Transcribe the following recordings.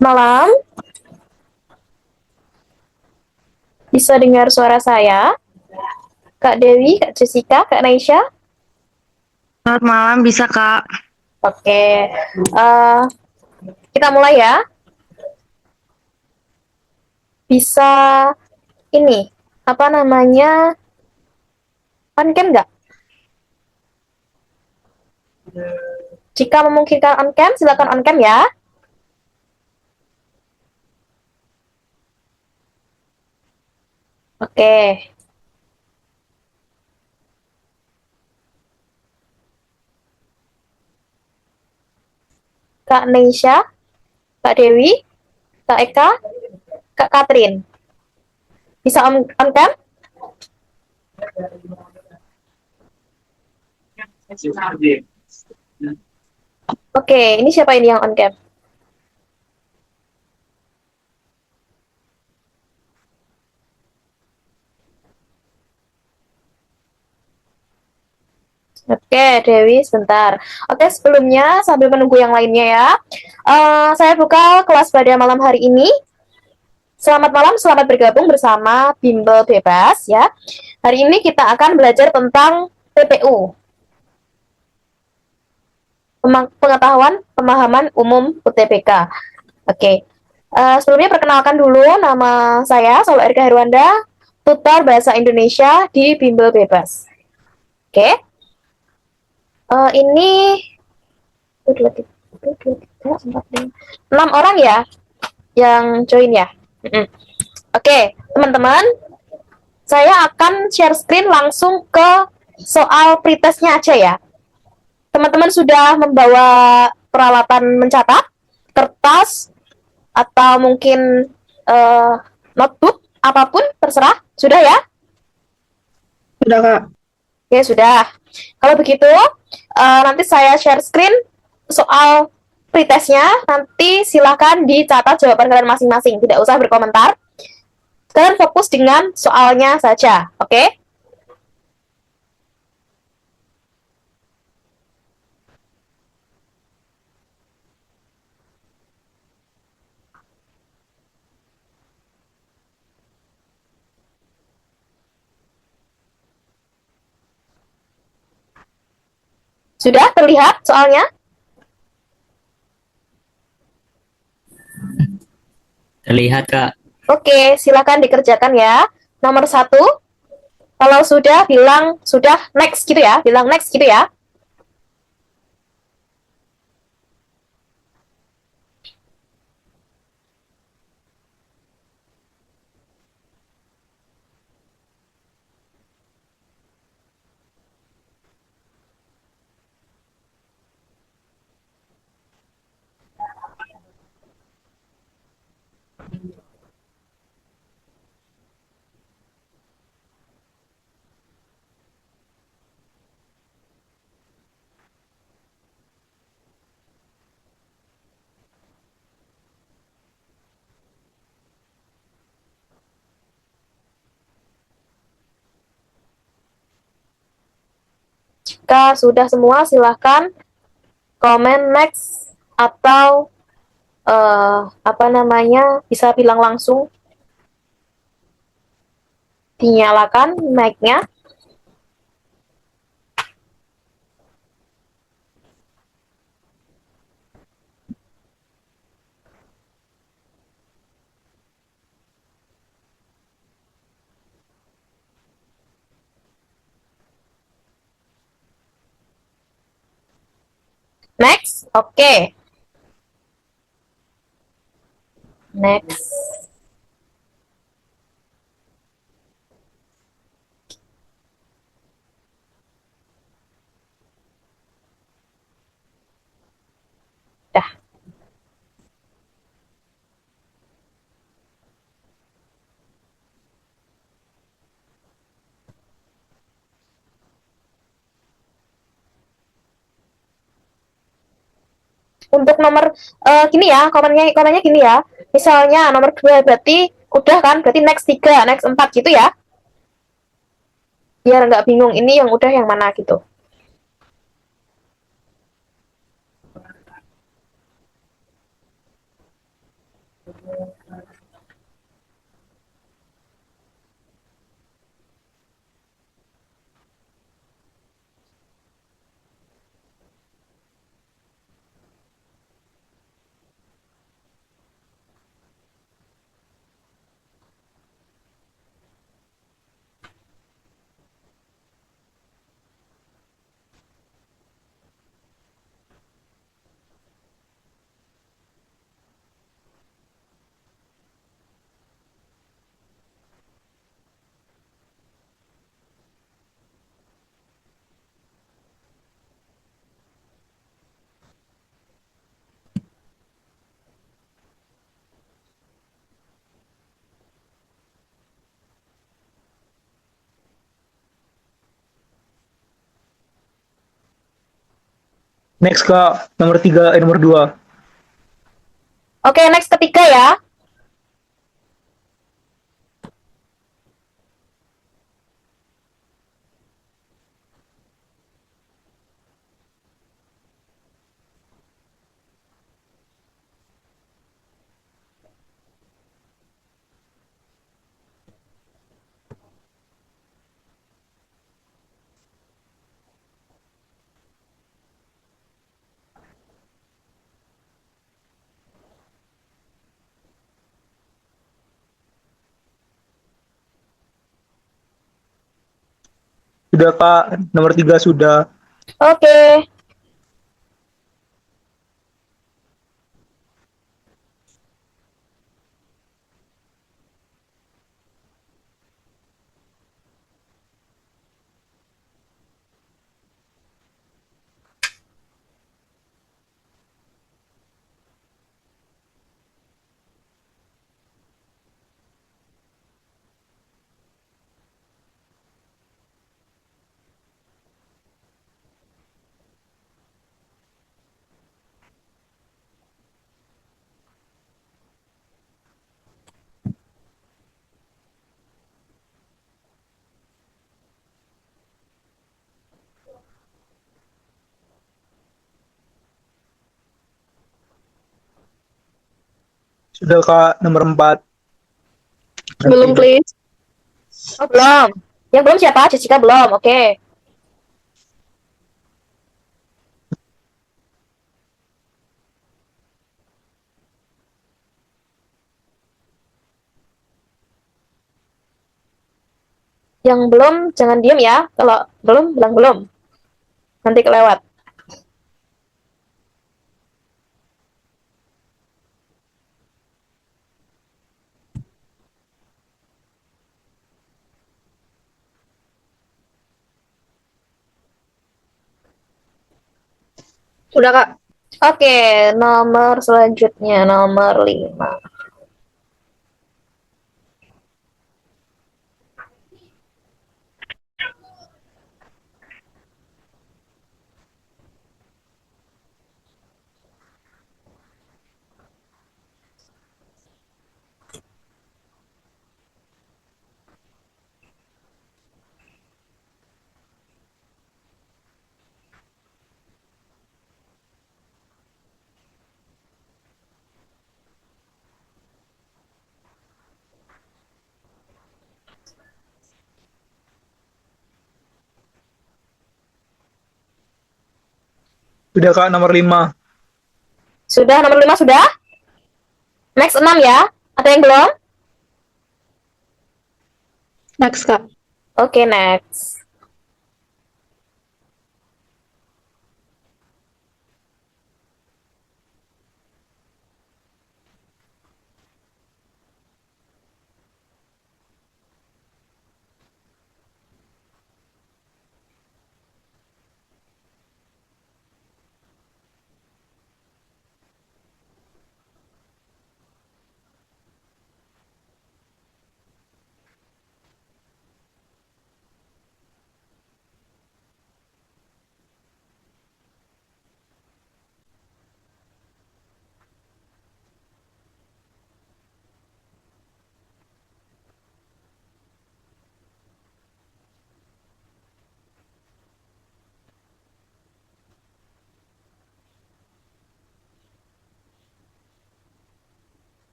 Malam, bisa dengar suara saya? Kak Dewi, Kak Jessica, Kak Naisha? Selamat malam, bisa Kak? Oke, eh, kita mulai ya. Bisa ini, apa namanya, on-cam nggak? Jika memungkinkan on-cam, silakan on-cam ya. Oke, Kak Naisha, Kak Dewi, Kak Eka, Kak Katrin. Bisa on-cam? Oke, ini siapa ini yang on-cam? Oke, Dewi, sebentar. Oke, sebelumnya sambil menunggu yang lainnya ya, saya buka kelas pada malam hari ini. Selamat malam, selamat bergabung bersama Bimbel Bebas ya. Hari ini kita akan belajar tentang PPU, pengetahuan pemahaman umum UTBK. Oke, sebelumnya perkenalkan dulu nama saya Solo Erika Herwanda, tutor bahasa Indonesia di Bimbel Bebas. Oke, ini 6 orang ya yang join ya. Oke, teman-teman, saya akan share screen langsung ke soal pretestnya aja ya. Teman-teman sudah membawa peralatan mencatat, kertas, atau mungkin uh, notebook, apapun, terserah. Sudah ya? Udah Kak. Ya, sudah. Kalau begitu, nanti saya share screen soal pretestnya. Nanti silahkan dicatat jawaban kalian masing-masing. Tidak usah berkomentar. Kalian fokus dengan soalnya saja. Oke? Okay? Sudah terlihat soalnya? Terlihat, Kak. Oke, silakan dikerjakan ya. Nomor satu, kalau sudah bilang sudah next gitu ya, bilang next gitu ya. Jika sudah semua, silahkan komen next atau apa namanya bisa bilang langsung dinyalakan mic-nya. Next, oke. Okay. Next. Dah. Untuk nomor gini ya, komennya gini ya. Misalnya nomor 2 berarti udah kan, berarti next 3, next 4 gitu ya. Biar nggak bingung ini yang udah yang mana gitu. Next Kak, nomor 3, nomor 2. Oke, next ketiga ya. Sudah Kak, nomor 3 sudah. Oke. Sudah Kak, nomor 4. Belum, please. Oh, belum. Yang belum siapa? Jessica belum. Oke. Yang belum jangan diem ya. Kalau belum bilang belum. Nanti kelewat. Udah, Kak. Oke, nomor selanjutnya nomor 5. Sudah Kak, nomor 5. Sudah nomor 5 sudah? Next 6 ya. Ada yang belum? Next, Kak. Oke, next.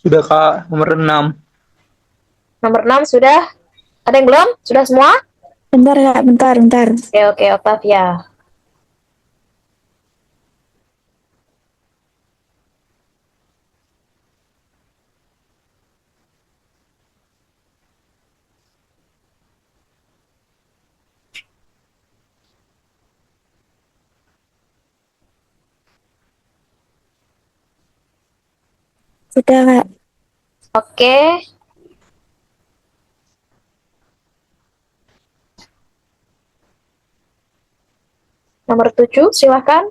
Sudah Kak. Nomor 6. Nomor 6 sudah. Ada yang belum? Sudah semua? Bentar kak, bentar. Oke, oke, Octavia. Sudah kak. Oke. Nomor 7, silahkan.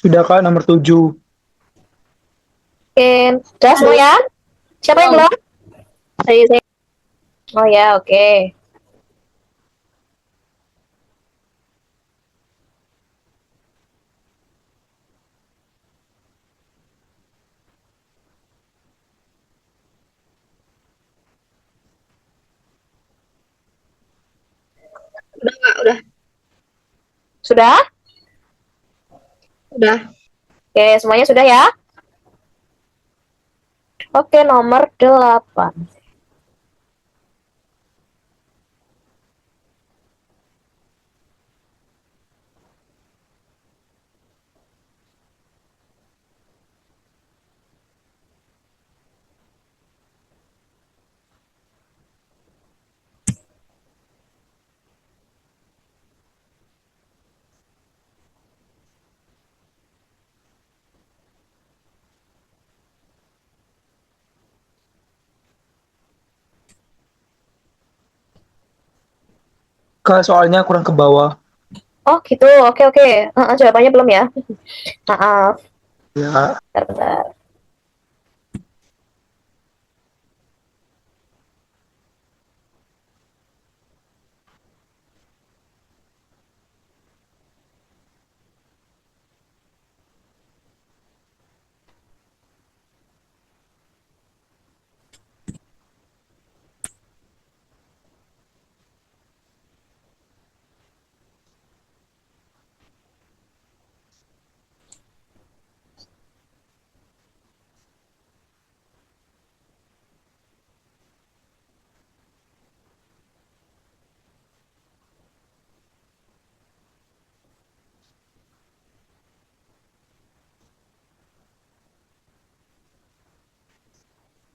Sudah Kak. Nomor 7. Oke, sudah semua ya? Siapa yang belum? Saya. Oh ya, oke. Udah kak, udah. Sudah? Udah. Oke, semuanya sudah ya? Oke, nomor 8. Kak, soalnya kurang ke bawah. Oh, gitu. Oke, oke. Jawabannya belum ya? Maaf. Ya. Bentar, bentar.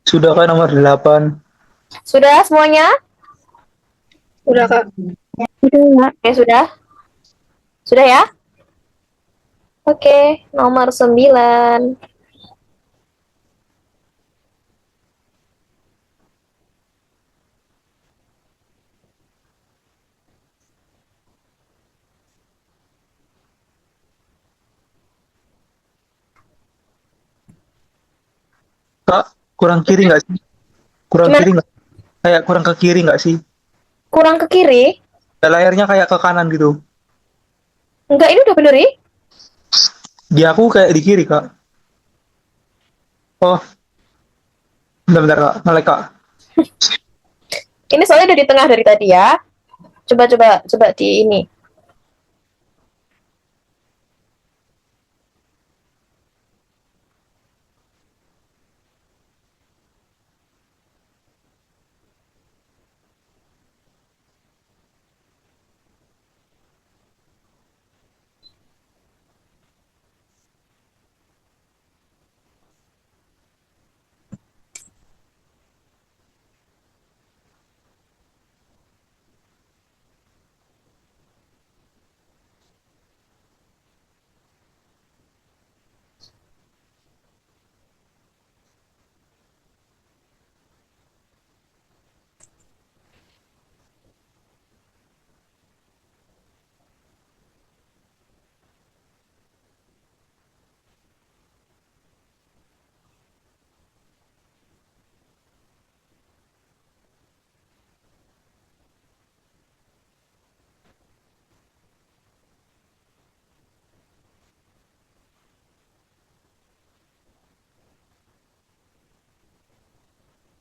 Sudah Kak. Nomor 8. Sudah semuanya? Udah kak. Udah kak. Oke, sudah. Sudah ya? Oke, nomor 9. Kak, kurang kiri nggak sih? Kurang Gimana? kiri nggak? Kayak kurang ke kiri nggak sih? Kurang ke kiri? Ya, layarnya kayak ke kanan gitu. Enggak, ini udah bener nih. Di aku kayak di kiri, Kak. Oh, bentar-bentar, Kak. Ngelek, Kak. Ini soalnya udah di tengah dari tadi ya. Coba, coba, coba di ini.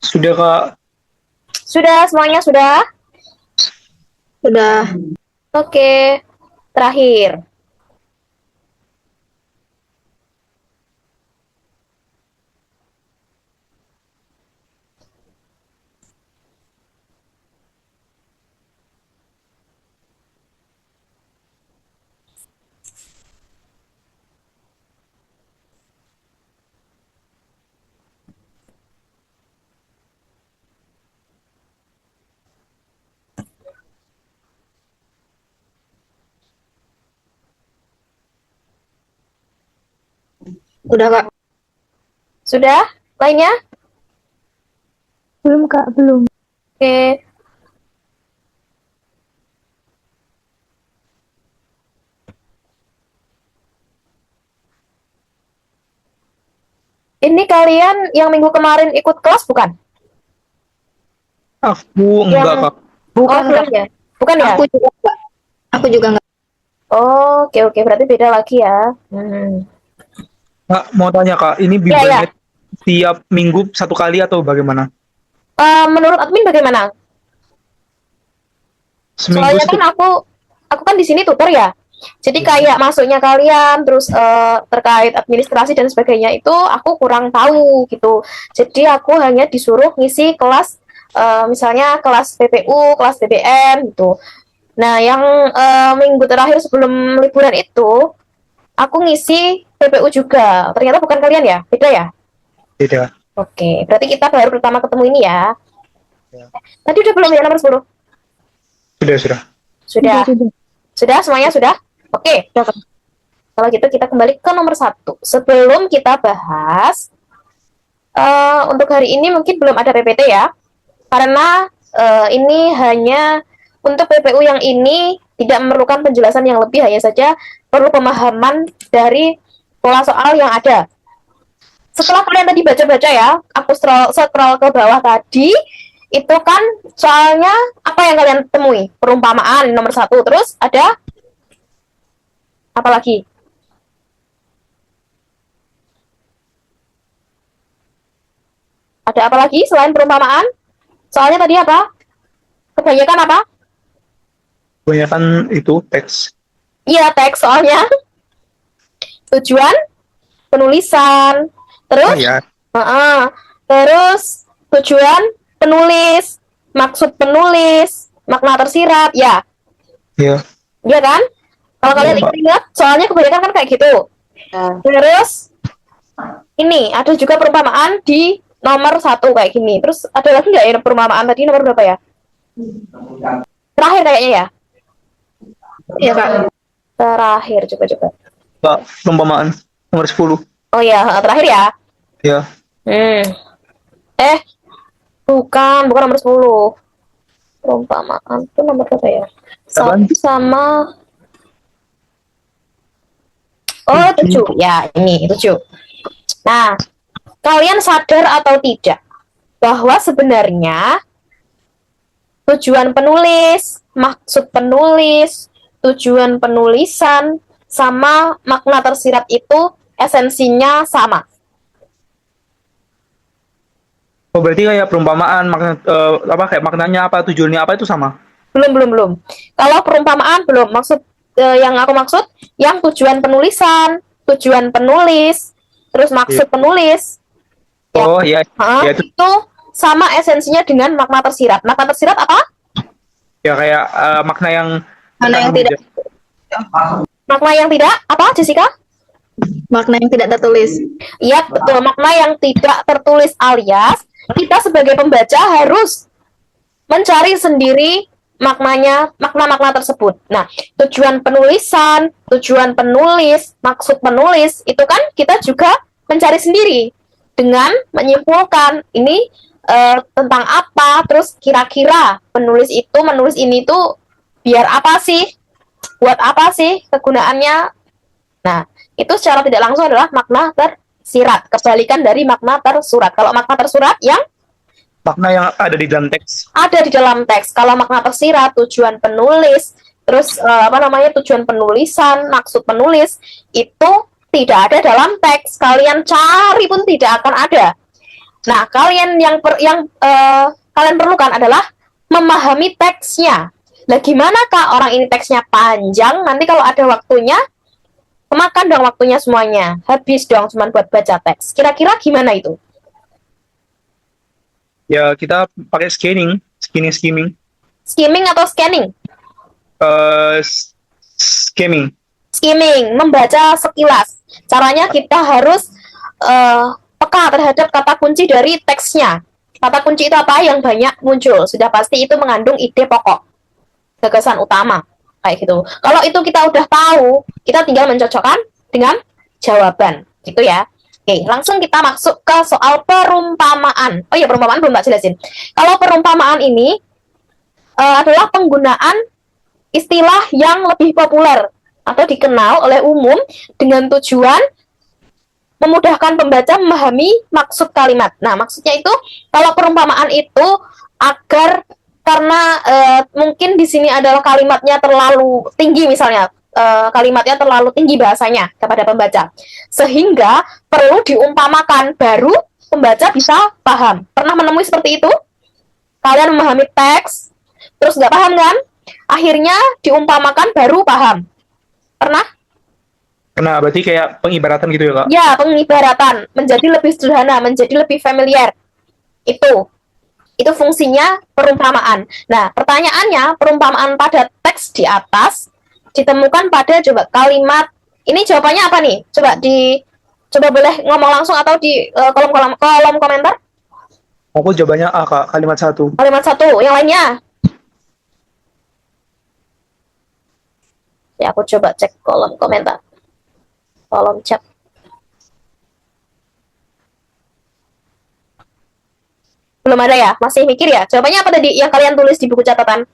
Sudah Kak. Sudah, semuanya sudah? Sudah. Oke, terakhir. Udah, Kak. Sudah? Lainnya? Belum, Kak, belum. Oke. Ini kalian yang minggu kemarin ikut kelas bukan? Aku enggak Yang- Kak. Oh, belum ya? Bukan ya? Aku juga, Kak. Aku juga nggak. Oh, oke, berarti beda lagi ya. Kak, mau tanya Kak, ini Ya, bimbelnya tiap minggu satu kali atau bagaimana? Menurut admin bagaimana? Seminggu Soalnya kan aku kan di sini tutor ya. Jadi kayak masuknya kalian terus terkait administrasi dan sebagainya itu aku kurang tahu gitu. Jadi aku hanya disuruh ngisi kelas misalnya kelas PPU, kelas BBM gitu. Nah, yang minggu terakhir sebelum liburan itu aku ngisi PPU juga. Ternyata bukan kalian ya? Beda ya? beda. Oke, berarti kita baru pertama ketemu ini ya. Ya. Tadi udah belum ya nomor 10? Sudah. Sudah. Sudah semuanya sudah? Oke. Kalau gitu kita kembali ke nomor 1. Sebelum kita bahas, untuk hari ini mungkin belum ada PPT ya. Karena ini hanya untuk PPU yang ini tidak memerlukan penjelasan yang lebih, hanya saja perlu pemahaman dari pola soal yang ada. Setelah kalian tadi baca-baca ya, aku scroll ke bawah tadi, itu kan soalnya apa yang kalian temui? Perumpamaan nomor 1, terus ada apa lagi? Ada apa lagi selain perumpamaan? Soalnya tadi apa? Kebanyakan apa? Kebanyakan itu teks. Iya, teks soalnya. Tujuan penulisan. Terus? Oh ya, Terus tujuan penulis, maksud penulis, makna tersirat, ya. ya. Iya kan? Kalau kalian Iya, Pak. ingat, soalnya kebanyakan kan kayak gitu. Terus ini ada juga perumpamaan di nomor 1 kayak gini. Terus ada lagi nggak ya perumpamaan tadi nomor berapa ya? Terakhir kayaknya ya. Iya, Kak. Terakhir coba. Kak, perumpamaan nomor 10. Oh ya, terakhir ya. Ya. Bukan nomor 10. Perumpamaan itu nomor berapa ya? Apaan? Sama Oh, 7. Ya, ini 7. Nah, kalian sadar atau tidak bahwa sebenarnya tujuan penulis, maksud penulis, tujuan penulisan, sama makna tersirat itu esensinya sama. Oh, berarti kayak perumpamaan kayak maknanya apa, tujuannya apa itu sama? Belum. Kalau perumpamaan belum. Yang aku maksud yang tujuan penulisan, tujuan penulis, terus maksud penulis. Ya. Oh iya. Ya, Itu sama esensinya dengan makna tersirat. Makna tersirat apa? Ya kayak makna yang Mana yang tidak? Makna yang tidak apa, Jessica? Makna yang tidak tertulis. Iya, betul. Makna yang tidak tertulis alias kita sebagai pembaca harus mencari sendiri makna-makna tersebut. Nah, tujuan penulisan, tujuan penulis, maksud penulis, itu kan kita juga mencari sendiri dengan menyimpulkan ini tentang apa, terus kira-kira penulis ini tuh biar apa sih, buat apa sih kegunaannya. Nah, itu secara tidak langsung adalah makna tersirat, kebalikan dari makna tersurat. Kalau makna tersurat yang makna yang ada di dalam teks. Ada di dalam teks. Kalau makna tersirat, tujuan penulis, terus tujuan penulisan, maksud penulis, itu tidak ada dalam teks. Kalian cari pun tidak akan ada. Nah, kalian kalian perlukan adalah memahami teksnya. Nah, gimana Kak orang ini teksnya panjang, nanti kalau ada waktunya, kemakan dong waktunya semuanya. Habis dong cuma buat baca teks. Kira-kira gimana itu? Ya kita pakai skimming. Skimming atau scanning? Skimming. Skimming, membaca sekilas. Caranya kita harus peka terhadap kata kunci dari teksnya. Kata kunci itu apa yang banyak muncul. Sudah pasti itu mengandung ide pokok, gagasan utama, kayak gitu. Kalau itu kita udah tahu, kita tinggal mencocokkan dengan jawaban, gitu ya. Oke, langsung kita masuk ke soal perumpamaan. Oh iya, perumpamaan belum tak jelasin. Kalau perumpamaan ini adalah penggunaan istilah yang lebih populer atau dikenal oleh umum dengan tujuan memudahkan pembaca memahami maksud kalimat. Nah, maksudnya itu kalau perumpamaan itu agar karena mungkin di sini adalah kalimatnya terlalu tinggi misalnya, kalimatnya terlalu tinggi bahasanya kepada pembaca, sehingga perlu diumpamakan baru pembaca bisa paham. Pernah menemui seperti itu? Kalian memahami teks, terus nggak paham kan? Akhirnya diumpamakan baru paham. Pernah? Nah, berarti kayak pengibaratan gitu ya, Kak? Ya, pengibaratan menjadi lebih sederhana, menjadi lebih familiar. Itu fungsinya perumpamaan. Nah, pertanyaannya, perumpamaan pada teks di atas ditemukan pada coba kalimat. Ini jawabannya apa nih? Coba boleh ngomong langsung atau di kolom komentar. Aku jawabannya A, Kak, kalimat 1. Kalimat 1, yang lainnya. Ya, aku coba cek kolom komentar. Kolom chat. Belum ada ya? Masih mikir ya? Jawabannya apa tadi yang kalian tulis di buku catatan?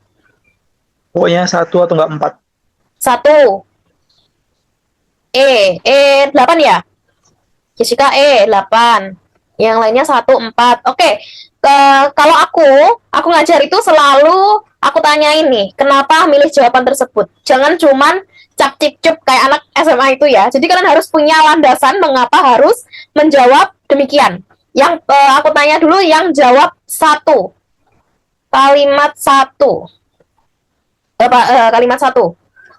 Pokoknya 1 atau enggak 4. 1. 8 ya? Jessica 8. Yang lainnya 1, 4. Oke. Kalau aku ngajar itu selalu aku tanyain nih, kenapa milih jawaban tersebut? Jangan cuman cap cip cup kayak anak SMA itu ya. Jadi kalian harus punya landasan mengapa harus menjawab demikian. Yang aku tanya dulu yang jawab 1. Kalimat 1. Kalimat 1.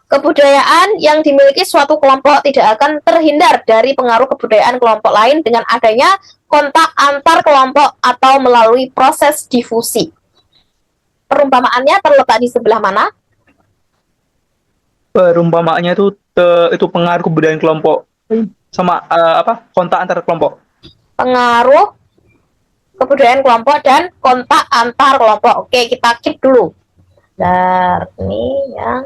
Kebudayaan yang dimiliki suatu kelompok tidak akan terhindar dari pengaruh kebudayaan kelompok lain dengan adanya kontak antar kelompok atau melalui proses difusi. Perumpamaannya terletak di sebelah mana? Perumpamaannya itu pengaruh kebudayaan kelompok sama kontak antar kelompok. Pengaruh kebudayaan kelompok dan kontak antar kelompok. Oke, kita keep dulu. Dan ini yang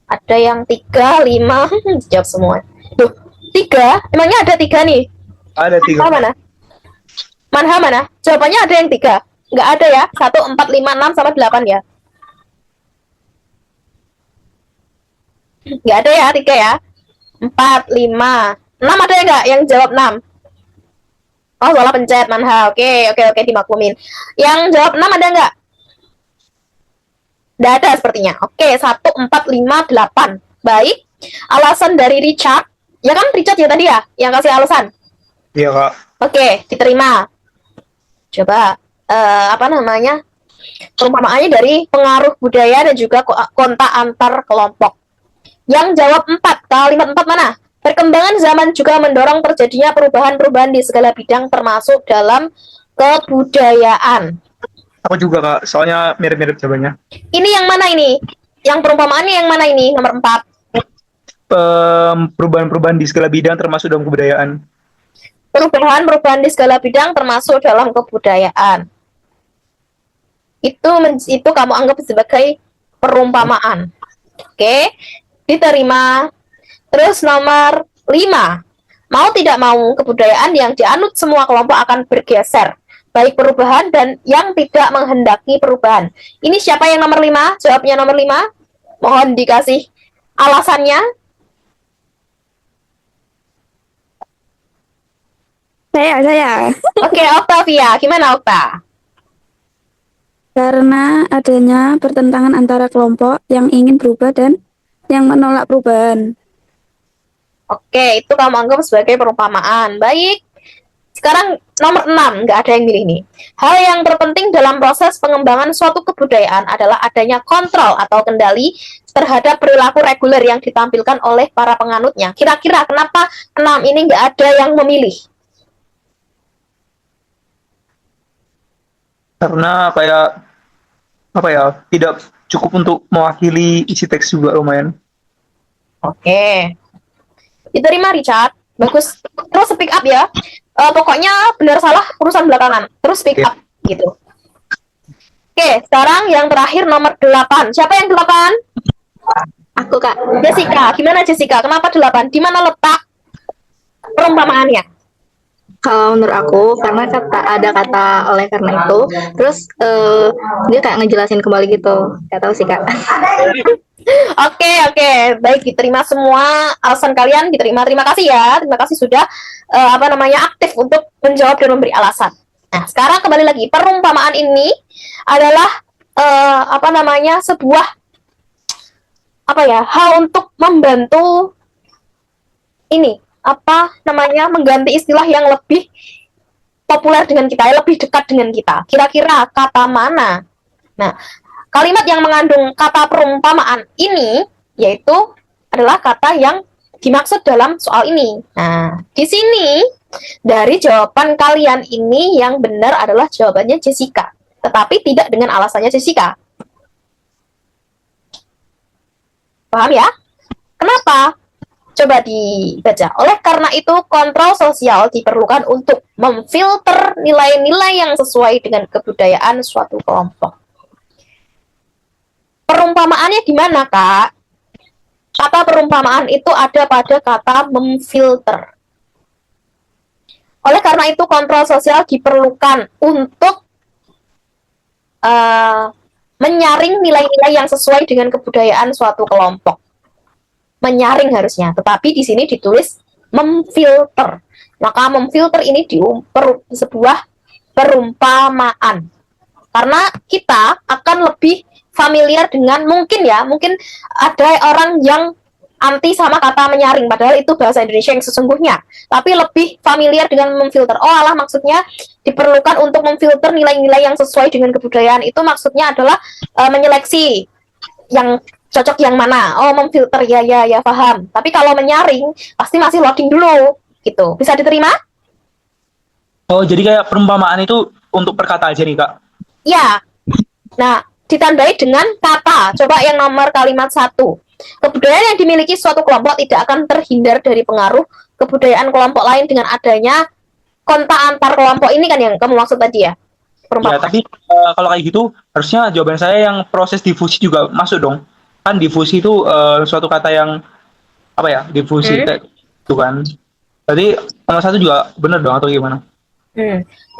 ada yang 3, 5, jawab semua. Tuh, 3? Emangnya ada 3 nih? Ada 3. Manha mana? Jawabannya ada yang 3. Nggak ada ya? 1, 4, 5, 6, sama 8 ya? Nggak ada ya, 3 ya? 4, 5, 6 ada ya nggak yang jawab 6? Oh, salah pencet, Manha. Oke, dimaklumin. Yang jawab 6 ada nggak? Nggak ada sepertinya. Oke, 1, 4, 5, 8. Baik. Alasan dari Richard. Ya kan, Richard ya tadi ya? Yang kasih alasan? Iya, Kak. Oke, diterima. Coba, perumpamaannya dari pengaruh budaya dan juga kontak antar kelompok. Yang jawab 4, kalimat 4 mana? Perkembangan zaman juga mendorong terjadinya perubahan-perubahan di segala bidang termasuk dalam kebudayaan. Aku juga, Kak. Soalnya mirip-mirip jawabannya. Ini yang mana ini? Yang perumpamaannya yang mana ini? Nomor 4. Perubahan-perubahan di segala bidang termasuk dalam kebudayaan. Perubahan-perubahan di segala bidang termasuk dalam kebudayaan. Itu kamu anggap sebagai perumpamaan. Oke, diterima. Terus nomor 5. Mau tidak mau, kebudayaan yang dianut semua kelompok akan bergeser. Baik perubahan dan yang tidak menghendaki perubahan. Ini siapa yang nomor 5? Jawabnya nomor 5. Mohon dikasih alasannya. Saya. Oke, Octavia. Gimana, Okta? Karena adanya pertentangan antara kelompok yang ingin berubah dan yang menolak perubahan. Oke, itu kamu anggap sebagai perumpamaan. Baik. sekarang nomor 6, nggak ada yang milih nih. Hal yang terpenting dalam proses pengembangan suatu kebudayaan adalah adanya kontrol atau kendali terhadap perilaku reguler yang ditampilkan oleh para penganutnya. Kira-kira kenapa 6 ini nggak ada yang memilih? Karena kayak apa ya, tidak cukup untuk mewakili isi teks juga lumayan. Oke. Diterima, Richard. Bagus. Terus speak up ya. Pokoknya benar salah urusan belakangan. Terus speak up gitu. Oke, sekarang yang terakhir nomor 8. Siapa yang 8? Aku, Kak. Jessica. Gimana Jessica? Kenapa 8? Di mana letak perumpamaannya? Kalau menurut aku, karena ada kata oleh karena itu, terus dia kayak ngejelasin kembali gitu. Gak tahu sih, Kak. Oke, baik, diterima semua alasan kalian, diterima. Terima kasih ya, terima kasih sudah aktif untuk menjawab dan memberi alasan. Nah, sekarang kembali lagi, perumpamaan ini adalah sebuah hal untuk membantu ini mengganti istilah yang lebih populer dengan kita, lebih dekat dengan kita. Kira-kira kata mana? Nah, kalimat yang mengandung kata perumpamaan ini yaitu adalah kata yang dimaksud dalam soal ini. Nah, di sini dari jawaban kalian ini yang benar adalah jawabannya Jessica, tetapi tidak dengan alasannya Jessica. Paham ya? Kenapa? Coba dibaca. Oleh karena itu, kontrol sosial diperlukan untuk memfilter nilai-nilai yang sesuai dengan kebudayaan suatu kelompok. Perumpamaannya di mana, Kak? Kata perumpamaan itu ada pada kata memfilter. Oleh karena itu, kontrol sosial diperlukan untuk menyaring nilai-nilai yang sesuai dengan kebudayaan suatu kelompok. Menyaring harusnya, tetapi di sini ditulis memfilter. Maka memfilter ini sebuah perumpamaan. Karena kita akan lebih familiar dengan mungkin ada orang yang anti sama kata menyaring, padahal itu bahasa Indonesia yang sesungguhnya, tapi lebih familiar dengan memfilter. Oh alah, maksudnya diperlukan untuk memfilter nilai-nilai yang sesuai dengan kebudayaan, itu maksudnya adalah menyeleksi yang cocok yang mana. Oh, memfilter, ya paham. Tapi kalau menyaring pasti masih loading dulu gitu. Bisa diterima? Oh, jadi kayak perumpamaan itu untuk perkata aja nih, Kak? Ya. Nah, ditandai dengan kata. Coba yang nomor kalimat 1. Kebudayaan yang dimiliki suatu kelompok tidak akan terhindar dari pengaruh kebudayaan kelompok lain dengan adanya kontak antar kelompok. Ini kan yang kamu maksud tadi ya? Ya, tapi kalau kayak gitu, harusnya jawaban saya yang proses difusi juga masuk dong. Kan difusi itu suatu kata yang difusi kayak itu kan. Jadi nomor 1 juga benar dong atau gimana?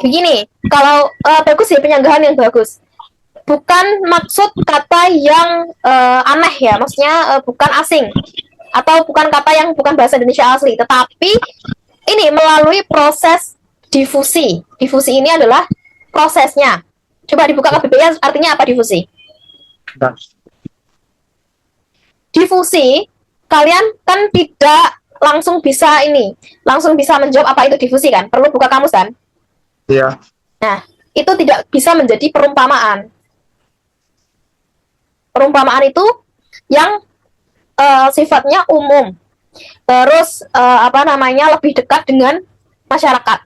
Begini, kalau bagus ya, penyanggahan yang bagus. Bukan maksud kata yang aneh ya, maksudnya bukan asing atau bukan kata yang bukan bahasa Indonesia asli, tetapi ini melalui proses difusi. Difusi ini adalah prosesnya. Coba dibuka KBBI, artinya apa difusi? Nah. Difusi, kalian kan tidak langsung bisa menjawab apa itu difusi kan? Perlu buka kamus kan? Iya. Nah, itu tidak bisa menjadi perumpamaan. Perumpamaan itu yang sifatnya umum, terus lebih dekat dengan masyarakat.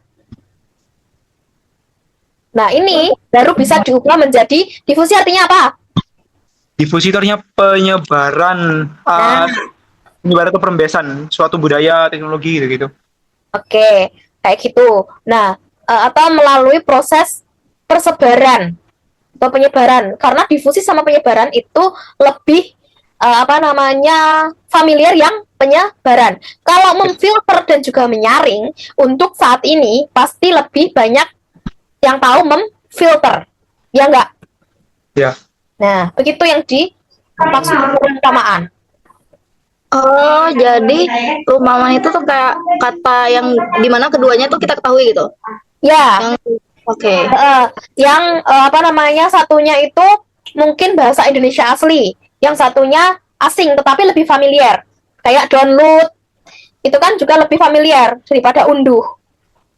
Nah, ini baru bisa diubah menjadi difusi. Artinya apa? Difusi itu artinya penyebaran atau perembesan suatu budaya, teknologi gitu. Oke, kayak gitu. Nah, atau melalui proses persebaran atau penyebaran, karena difusi sama penyebaran itu lebih familiar yang penyebaran. Kalau memfilter dan juga menyaring, untuk saat ini pasti lebih banyak yang tahu memfilter, ya enggak? Ya. Nah, begitu yang dimaksud perumpamaan. Oh, jadi perumpamaan itu tuh kayak kata yang dimana keduanya tuh kita ketahui gitu. Ya. Oke. Satunya itu mungkin bahasa Indonesia asli, yang satunya asing tetapi lebih familiar. Kayak download, itu kan juga lebih familiar daripada unduh.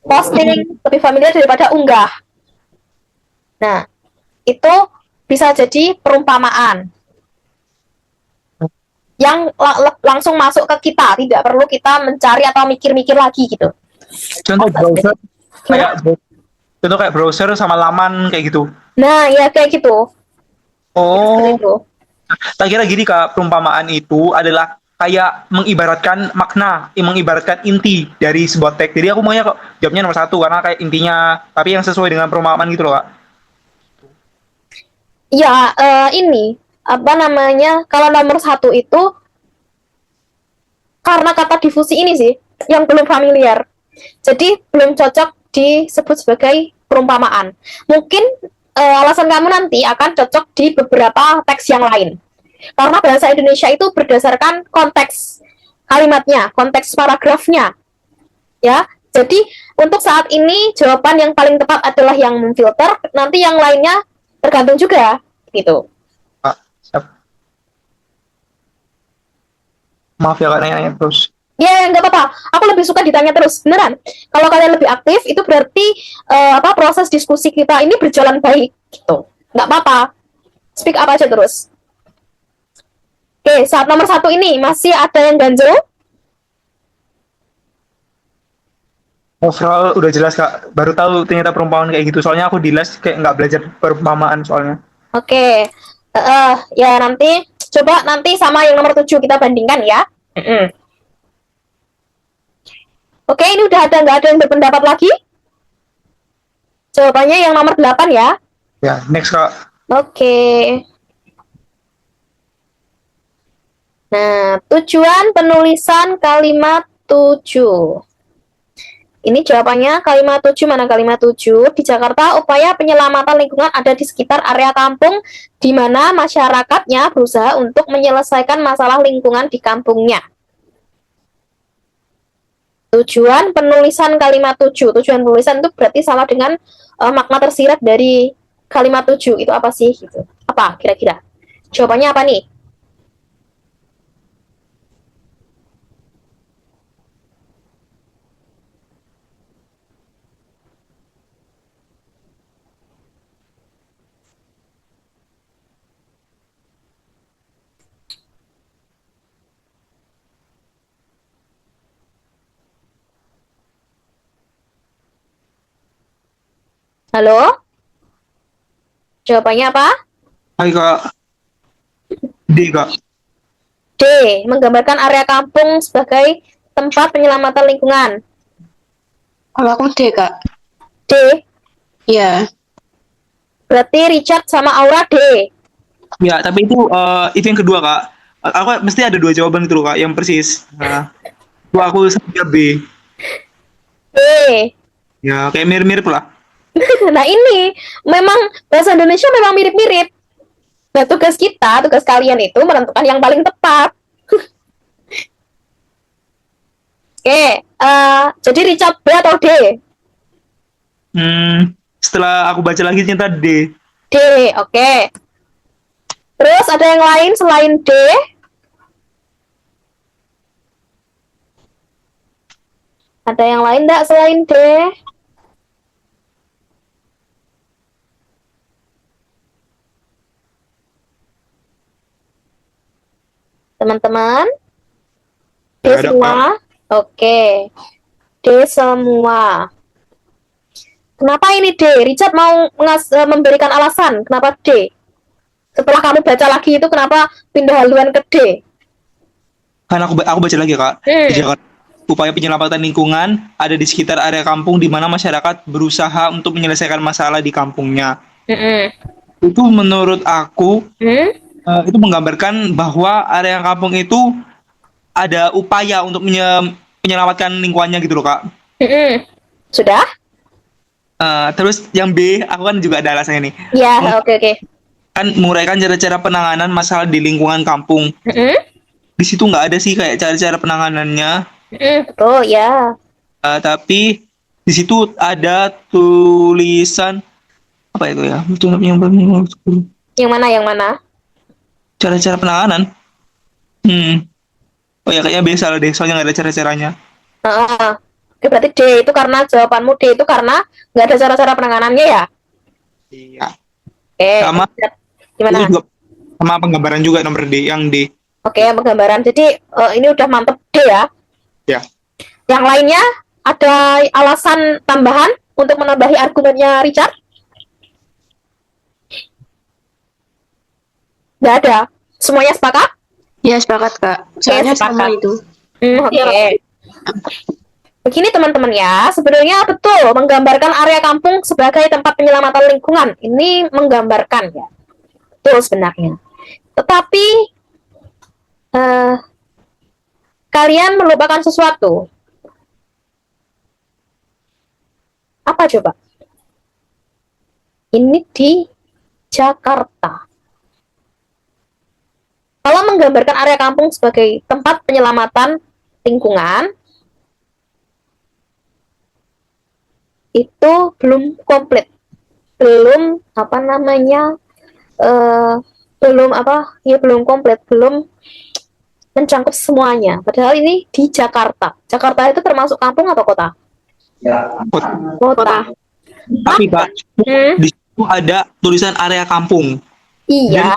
Posting lebih familiar daripada unggah. Nah, itu bisa jadi perumpamaan yang langsung masuk ke kita, tidak perlu kita mencari atau mikir-mikir lagi gitu. Contoh browser kayak contoh kayak browser sama laman kayak gitu. Nah, ya kayak gitu. Oh, Itu. tak kira gini Kak, perumpamaan itu adalah kayak mengibaratkan makna, mengibaratkan inti dari sebuah teks. Jadi aku maunya kok jawabnya nomor satu karena kayak intinya, tapi yang sesuai dengan perumpamaan gitu loh Kak. Ya, ini apa namanya? Kalau nomor satu itu karena kata difusi ini sih yang belum familiar. Jadi belum cocok disebut sebagai perumpamaan. Mungkin alasan kamu nanti akan cocok di beberapa teks yang lain. Karena bahasa Indonesia itu berdasarkan konteks kalimatnya, konteks paragrafnya. Ya. Jadi untuk saat ini jawaban yang paling tepat adalah yang memfilter, nanti yang lainnya tergantung juga gitu. Kak, siap. Maaf ya Kak nanya terus. Ya, nggak apa-apa. Aku lebih suka ditanya terus, beneran. Kalau kalian lebih aktif, itu berarti proses diskusi kita ini berjalan baik, gitu. Nggak apa-apa. Speak up aja terus. Oke, saat nomor satu ini masih ada yang ganjel. Overall udah jelas Kak. Baru tahu ternyata perumpamaan kayak gitu. Soalnya aku di les kayak nggak belajar perumpamaan soalnya. Oke, ya nanti coba nanti sama yang nomor 7 kita bandingkan ya. Oke, ini udah nggak ada yang berpendapat lagi? Jawabannya yang nomor 8 ya. Ya, next Kak. Oke. Nah, tujuan penulisan kalimat 7. Ini jawabannya kalimat 7, mana kalimat 7? Di Jakarta, upaya penyelamatan lingkungan ada di sekitar area kampung di mana masyarakatnya berusaha untuk menyelesaikan masalah lingkungan di kampungnya. Tujuan penulisan kalimat 7. Tujuan penulisan itu berarti sama dengan makna tersirat dari kalimat 7. Itu apa sih? Gitu. Apa kira-kira? Jawabannya apa nih? Halo? Jawabannya apa? Hai Kak. D Kak. D. Menggambarkan area kampung sebagai tempat penyelamatan lingkungan. Kalau aku D, Kak. D. Iya. Berarti Richard sama Aura D. Ya, tapi itu yang kedua Kak. Aku mesti ada dua jawaban itu loh Kak, yang persis. Nah, aku sampai B. D. Ya, kayak mirip-mirip lah. Nah ini memang bahasa Indonesia memang mirip-mirip. Nah tugas kita, tugas kalian itu menentukan yang paling tepat. Oke, jadi Richard B atau D? Setelah aku baca lagi ternyata D. D, oke. Terus ada yang lain selain D? Ada yang lain enggak selain D? Teman-teman? D Nggak ada, semua? Oke. D semua. Kenapa ini D? Richard mau memberikan alasan kenapa D? Setelah kamu baca lagi itu kenapa pindah haluan ke D? Kan aku baca lagi Kak. Di Jakarta, upaya penyelamatan lingkungan ada di sekitar area kampung di mana masyarakat berusaha untuk menyelesaikan masalah di kampungnya. Itu menurut aku itu menggambarkan bahwa area kampung itu ada upaya untuk menyelamatkan lingkungannya gitu loh Kak. Sudah? Terus yang B, aku kan juga ada alasannya nih. Ya, oke. Kan menguraikan cara-cara penanganan masalah di lingkungan kampung. Di situ nggak ada sih kayak cara-cara penanganannya. Betul, ya. Tapi di situ ada tulisan apa itu ya? Yang mana, yang mana? Cara-cara penanganan. Oh ya kayaknya biasa lah deh, soalnya nggak ada cara-caranya. Oke, berarti D itu karena jawabanmu D itu karena nggak ada cara-cara penanganannya ya? Iya. Oke, Sama gimana? itu juga sama penggambaran juga nomor D yang D. Oke, penggambaran. Jadi ini udah mantep D ya. Ya. Yang lainnya ada alasan tambahan untuk menambahi argumennya Richard? Nggak ada. Semuanya sepakat? Ya sepakat Kak. Soalnya sama sepakat. itu. Oke. Begini teman-teman ya, sebenarnya betul menggambarkan area kampung sebagai tempat penyelamatan lingkungan. Ini menggambarkan ya. Betul sebenarnya. Tetapi kalian melupakan sesuatu. Apa coba? Ini di Jakarta. Kalau menggambarkan area kampung sebagai tempat penyelamatan lingkungan, itu belum komplit, belum apa namanya, belum komplit, belum mencakup semuanya. Padahal ini di Jakarta. Jakarta itu termasuk kampung atau kota? Kota. Tapi Kak, Hmm. di situ ada tulisan area kampung. Iya.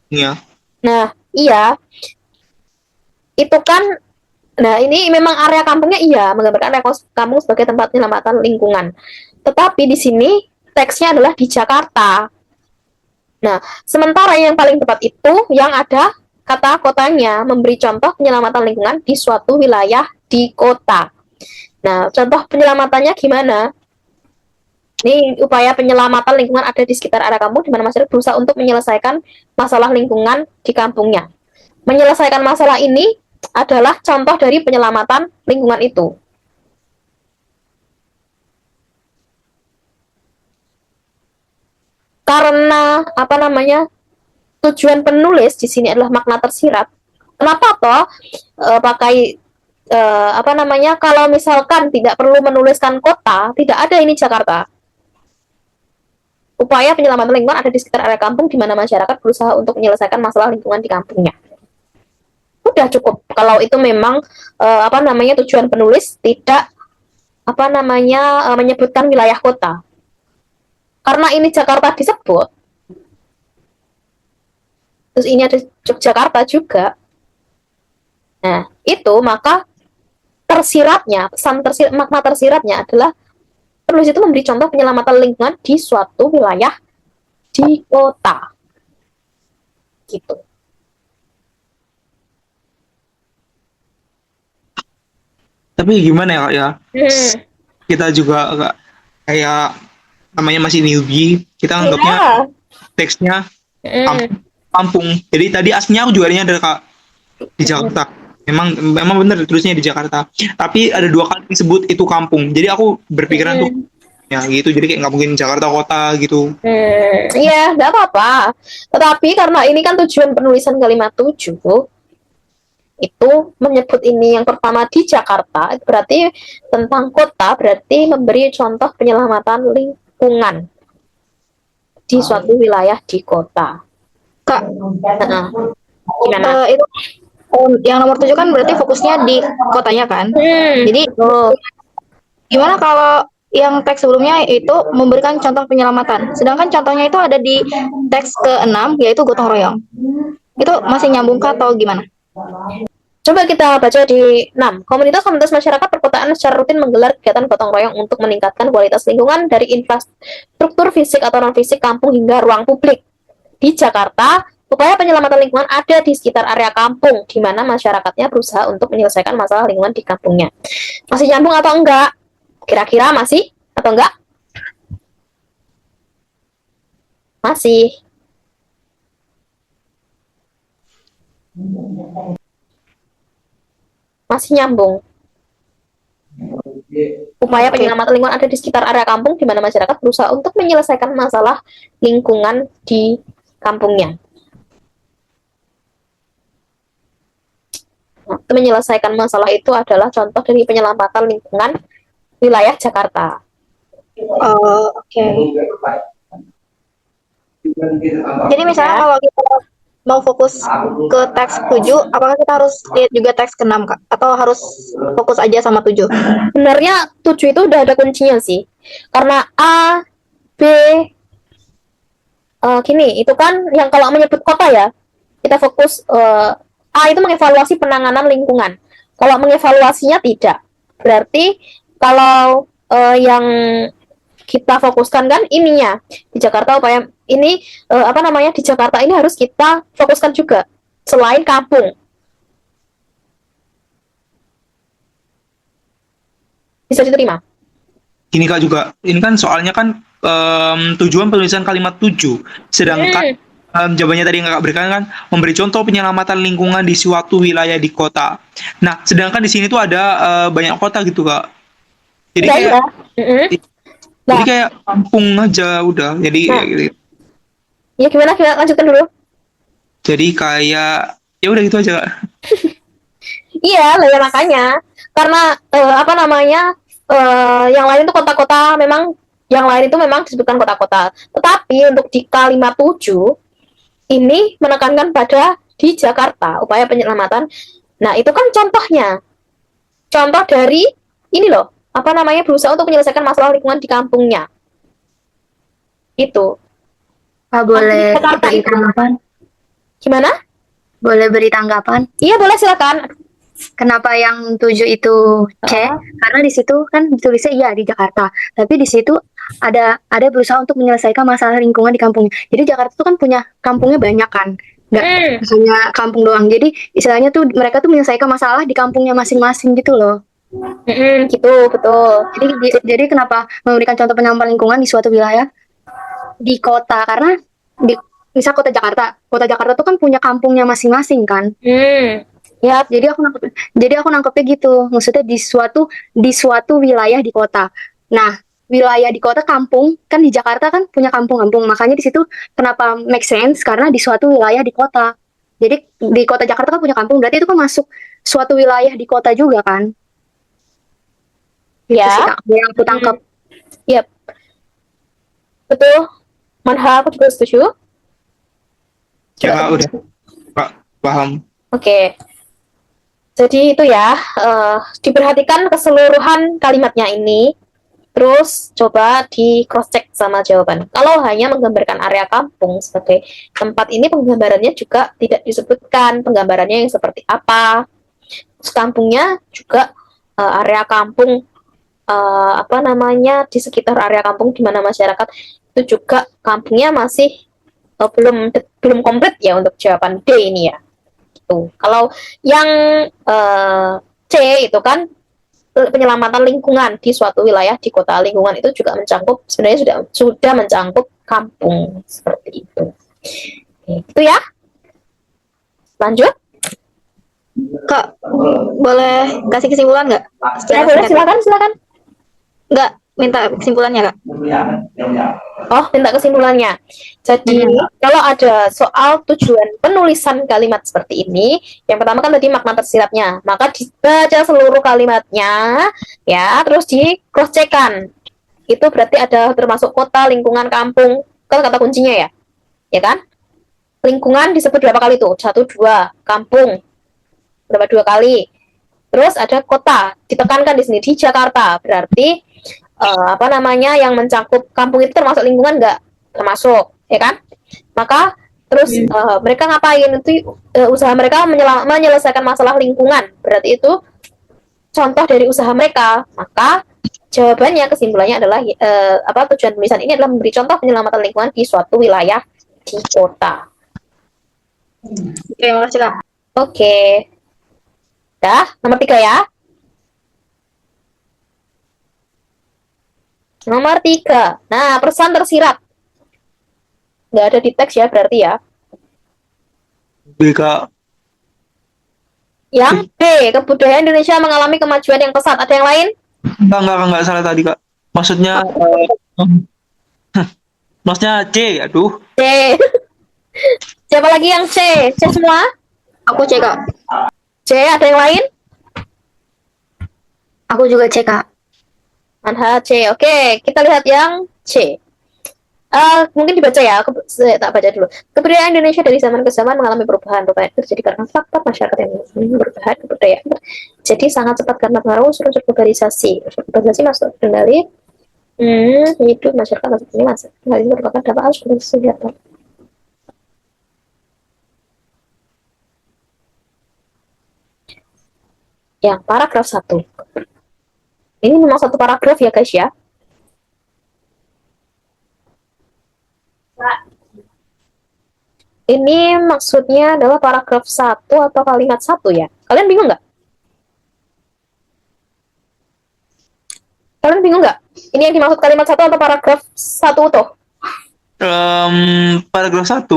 Ya. Nah, iya. Itu kan, nah ini memang area kampungnya iya, menggambarkan area kampung sebagai tempat penyelamatan lingkungan. Tetapi di sini teksnya adalah di Jakarta. Nah, sementara yang paling tepat itu yang ada kata kotanya, memberi contoh penyelamatan lingkungan di suatu wilayah di kota. Nah, contoh penyelamatannya gimana? Ini upaya penyelamatan lingkungan ada di sekitar area kampung di mana masyarakat berusaha untuk menyelesaikan masalah lingkungan di kampungnya. Menyelesaikan masalah ini adalah contoh dari penyelamatan lingkungan itu. Karena apa namanya, tujuan penulis di sini adalah makna tersirat. Kenapa toh pakai apa namanya, kalau misalkan tidak perlu menuliskan kota, tidak ada ini Jakarta. Upaya penyelamatan lingkungan ada di sekitar area kampung di mana masyarakat berusaha untuk menyelesaikan masalah lingkungan di kampungnya. Udah cukup kalau itu memang apa namanya, tujuan penulis tidak apa namanya, menyebutkan wilayah kota. Karena ini Jakarta disebut, terus ini ada Yogyakarta juga. Nah, itu maka tersiratnya, makna tersiratnya adalah penulis itu memberi contoh penyelamatan lingkungan di suatu wilayah di kota. Gitu. Tapi gimana ya Kak ya? Hmm. Kita juga Kak, kayak namanya masih newbie, kita anggapnya Iya. teksnya Hmm. kampung. Jadi tadi aslinya aku juga nyadar Kak di Jakarta. Memang benar tulisnya di Jakarta. Tapi ada 2 kali disebut itu kampung. Jadi aku berpikiran tuh ya gitu. Jadi kayak nggak mungkin Jakarta kota gitu. Iya, nggak apa-apa. Tetapi karena ini kan tujuan penulisan kalimat 7, itu menyebut ini yang pertama di Jakarta, itu berarti tentang kota, berarti memberi contoh penyelamatan lingkungan di suatu wilayah di kota. Kak, Nah, gimana? itu yang nomor 7 kan berarti fokusnya di kotanya kan. Jadi gimana kalau yang teks sebelumnya itu memberikan contoh penyelamatan, sedangkan contohnya itu ada di teks ke-6 yaitu gotong royong. Itu masih nyambung kah atau gimana? Coba kita baca di 6. Komunitas-komunitas masyarakat perkotaan secara rutin menggelar kegiatan gotong royong untuk meningkatkan kualitas lingkungan dari infrastruktur fisik atau non-fisik kampung hingga ruang publik. Di Jakarta, upaya penyelamatan lingkungan ada di sekitar area kampung, di mana masyarakatnya berusaha untuk menyelesaikan masalah lingkungan di kampungnya. Masih nyambung atau enggak? Kira-kira masih atau enggak? Masih. Masih nyambung. Upaya penyelamatan lingkungan ada di sekitar area kampung di mana masyarakat berusaha untuk menyelesaikan masalah lingkungan di kampungnya. Nah, menyelesaikan masalah itu adalah contoh dari penyelamatan lingkungan wilayah Jakarta. Oh, oke. Jadi misalnya kalau kita mau fokus ke teks 7, apakah kita harus lihat juga teks ke-6, Kak? Atau harus fokus aja sama 7? Sebenarnya 7 itu udah ada kuncinya sih. Karena A, B, gini, itu kan yang kalau menyebut kota ya, kita fokus A itu mengevaluasi penanganan lingkungan. Kalau mengevaluasinya tidak. Berarti kalau yang kita fokuskan kan ininya di Jakarta upaya ini di Jakarta ini harus kita fokuskan juga selain kampung. Bisa diterima. Ini Kak juga, ini kan soalnya kan tujuan penulisan kalimat 7, sedangkan jawabannya tadi yang Kakak berikan kan memberi contoh penyelamatan lingkungan di suatu wilayah di kota. Nah, sedangkan di sini tuh ada banyak kota gitu Kak. Jadi Udah, kayak ya. jadi kayak kampung aja udah. Jadi Nah. gitu. Ya gimana lanjutkan dulu. Jadi kayak ya udah gitu aja Kak. Iya, lah ya makanya karena yang lain itu kota-kota memang yang lain itu memang disebutkan kota-kota. Tetapi untuk di kalimat 7 ini menekankan pada di Jakarta upaya penyelamatan. Nah, itu kan contohnya. Contoh dari ini loh, berusaha untuk menyelesaikan masalah lingkungan di kampungnya. Itu. Pak, boleh Jakarta beri itu. tanggapan? Gimana? Boleh beri tanggapan? Iya, boleh silakan. Kenapa yang 7 itu C? Karena di situ kan ditulisnya iya di Jakarta, tapi di situ ada berusaha untuk menyelesaikan masalah lingkungan di kampungnya. Jadi Jakarta tuh kan punya kampungnya banyak kan, nggak hanya kampung doang. Jadi istilahnya tuh mereka tuh menyelesaikan masalah di kampungnya masing-masing gitu loh. Gitu, betul. Jadi kenapa memberikan contoh penyampaian lingkungan di suatu wilayah di kota? Karena misal kota Jakarta tuh kan punya kampungnya masing-masing kan. Ya, jadi aku nangkepnya gitu. Maksudnya di suatu wilayah di kota. Nah, wilayah di kota kampung kan di Jakarta kan punya kampung-kampung. Makanya di situ kenapa make sense karena di suatu wilayah di kota. Jadi di kota Jakarta kan punya kampung, berarti itu kan masuk suatu wilayah di kota juga kan. Gitu ya. sih, Kak, yang aku tangkap. Yap. Betul. Manha, aku juga setuju. Ya Kak, udah. Kak, paham. Oke. Jadi itu ya, diperhatikan keseluruhan kalimatnya ini, terus coba di cross check sama jawaban. Kalau hanya menggambarkan area kampung sebagai tempat ini, penggambarannya juga tidak disebutkan penggambarannya yang seperti apa. Terus kampungnya juga area kampung di sekitar area kampung di mana masyarakat itu juga kampungnya masih belum komplit ya untuk jawaban D ini ya. Kalau yang C itu kan penyelamatan lingkungan di suatu wilayah di kota, lingkungan itu juga mencakup sebenarnya sudah mencakup kampung seperti itu. Oke, itu ya. Lanjut. Kak, boleh kasih kesimpulan nggak? Ya, boleh, silakan. Nggak, minta kesimpulannya, Kak. Oh, minta kesimpulannya. Jadi, kalau ada soal tujuan penulisan kalimat seperti ini, yang pertama kan tadi makna tersiratnya, maka dibaca seluruh kalimatnya, ya, terus di cross check-kan. Itu berarti ada termasuk kota, lingkungan, kampung, kan kata kuncinya ya kan? Lingkungan disebut berapa kali tuh? 1, 2, kampung berapa 2 kali. Terus ada kota, ditekankan di sini di Jakarta, berarti yang mencakup kampung itu termasuk lingkungan nggak? Termasuk, ya kan? Maka terus mereka ngapain itu usaha mereka menyelesaikan masalah lingkungan, berarti itu contoh dari usaha mereka. Maka jawabannya, kesimpulannya adalah tujuan penulisan ini adalah memberi contoh penyelamatan lingkungan di suatu wilayah di kota. Terima kasih, Kak. Oke. Dah, nomor 3 ya. Nomor 3. Nah, pesan tersirat. Nggak ada di teks ya, berarti ya. B, Kak. Yang B, kebudayaan Indonesia mengalami kemajuan yang pesat. Ada yang lain? Enggak salah tadi, Kak. Maksudnya maksudnya C, aduh. C. Siapa lagi yang C? C semua? Aku C, Kak. C, ada yang lain? Aku juga C, Kak. Manha C. Oke, kita lihat yang C. Mungkin dibaca ya, saya tak baca dulu. Kebudayaan Indonesia dari zaman ke zaman mengalami perubahan. Perubahan itu terjadi karena faktor masyarakat yang berubah kebudayaan. Jadi sangat cepat karena pengaruh unsur-unsur globalisasi. Unsur globalisasi masuk kendali hidup masyarakat masuk ini masuk. Hal ini merupakan dampak arus globalisasi. Yang paragraf 1. Ini memang satu paragraf ya guys ya. Ini maksudnya adalah paragraf 1 atau kalimat 1 ya. Kalian bingung nggak? Kalian bingung nggak? Ini yang dimaksud kalimat 1 atau paragraf 1 utuh? Paragraf 1.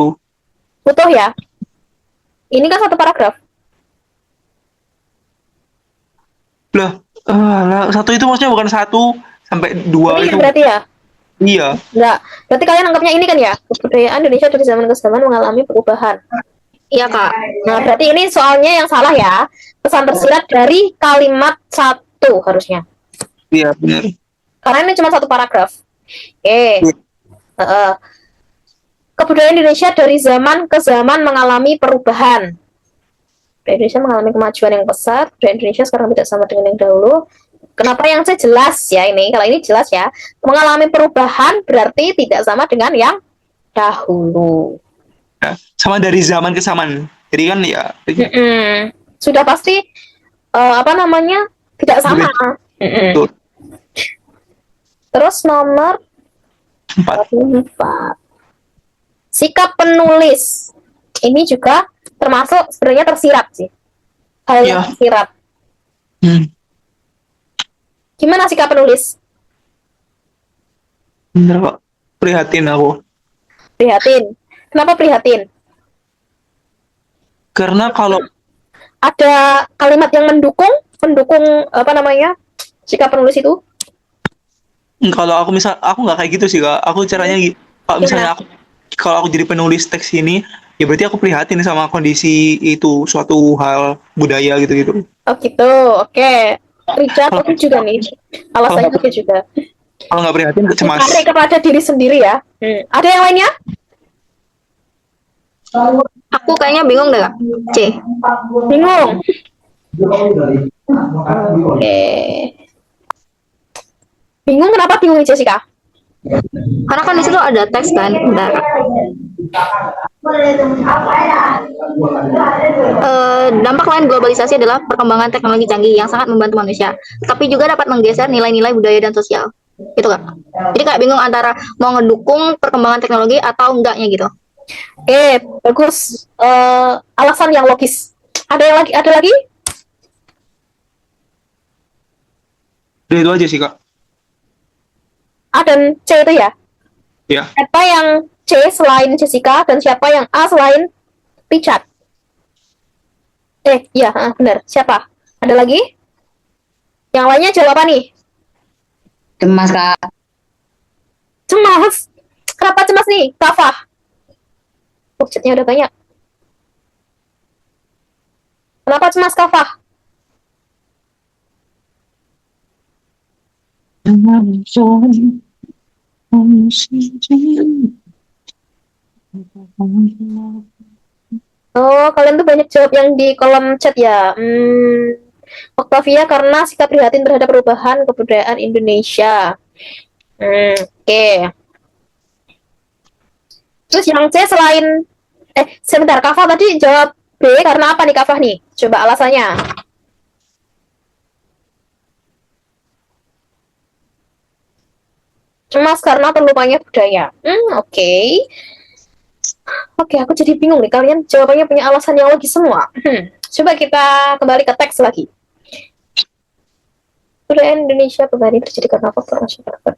Utuh ya. Ini kan satu paragraf. Lah, satu itu maksudnya bukan 1 sampai 2 Ini itu. berarti ya? Iya. Enggak. Berarti kalian anggapnya ini kan ya? Kebudayaan Indonesia dari zaman ke zaman mengalami perubahan. Iya, Kak. Nah, berarti ini soalnya yang salah ya. Pesan tersirat dari kalimat 1 harusnya. Iya, benar. Karena ini cuma satu paragraf. Kebudayaan Indonesia dari zaman ke zaman mengalami perubahan. Indonesia mengalami kemajuan yang pesat. Budaya Indonesia sekarang tidak sama dengan yang dahulu. Kenapa yang saya jelas ya ini? Kalau ini jelas ya, mengalami perubahan berarti tidak sama dengan yang dahulu. Ya, sama dari zaman ke zaman. Jadi kan ya. Sudah pasti tidak sama. Betul. Terus nomor 4. Sikap penulis. Ini juga termasuk sebenarnya tersirat sih. Hal yang tersirat. Gimana sikap penulis? Bener kok. Prihatin aku. Prihatin. Kenapa prihatin? Karena kalau ada kalimat yang mendukung sikap penulis itu? kalau aku nggak kayak gitu sih Kak. Aku caranya kalau misalnya kalau aku jadi penulis teks ini, ya berarti aku prihatin sama kondisi itu, suatu hal budaya gitu-gitu. Oh gitu, oke. Richard oke juga nih. Alasannya oke juga. Kalau nggak prihatin, cemas. Tarik kepada diri sendiri ya. Ada yang lainnya? Aku kayaknya bingung deh, Kak. C. Bingung. Oke. Bingung kenapa bingung Jessica? Karena kan di situ ada teks kan. Bentar. Dampak lain globalisasi adalah perkembangan teknologi canggih yang sangat membantu manusia, tapi juga dapat menggeser nilai-nilai budaya dan sosial. Gitu Kak. Jadi kayak bingung antara mau ngedukung perkembangan teknologi atau enggaknya gitu. Oke, bagus. Alasan yang logis. Ada lagi? Itu aja sih Kak. A dan C itu ya? Ya. Siapa yang C selain Jessica dan siapa yang A selain Richard? Iya, benar. Siapa? Ada lagi? Yang lainnya jawab apa nih? Cemas, Kak. Cemas. Kenapa cemas nih? Kafah. Chatnya udah banyak. Kenapa cemas Kafah? Oh, kalian tuh banyak jawab yang di kolom chat ya. Octavia karena sikap prihatin terhadap perubahan kebudayaan Indonesia. Oke. Terus yang C selain sebentar, Kafah tadi jawab B karena apa nih Kafah nih? Coba alasannya. Cemas karena terlupanya budaya. Oke. Oke, aku jadi bingung nih. Kalian jawabannya punya alasan yang logis semua. Coba kita kembali ke teks lagi. Budaya Indonesia perubahan terjadi karena faktor masyarakat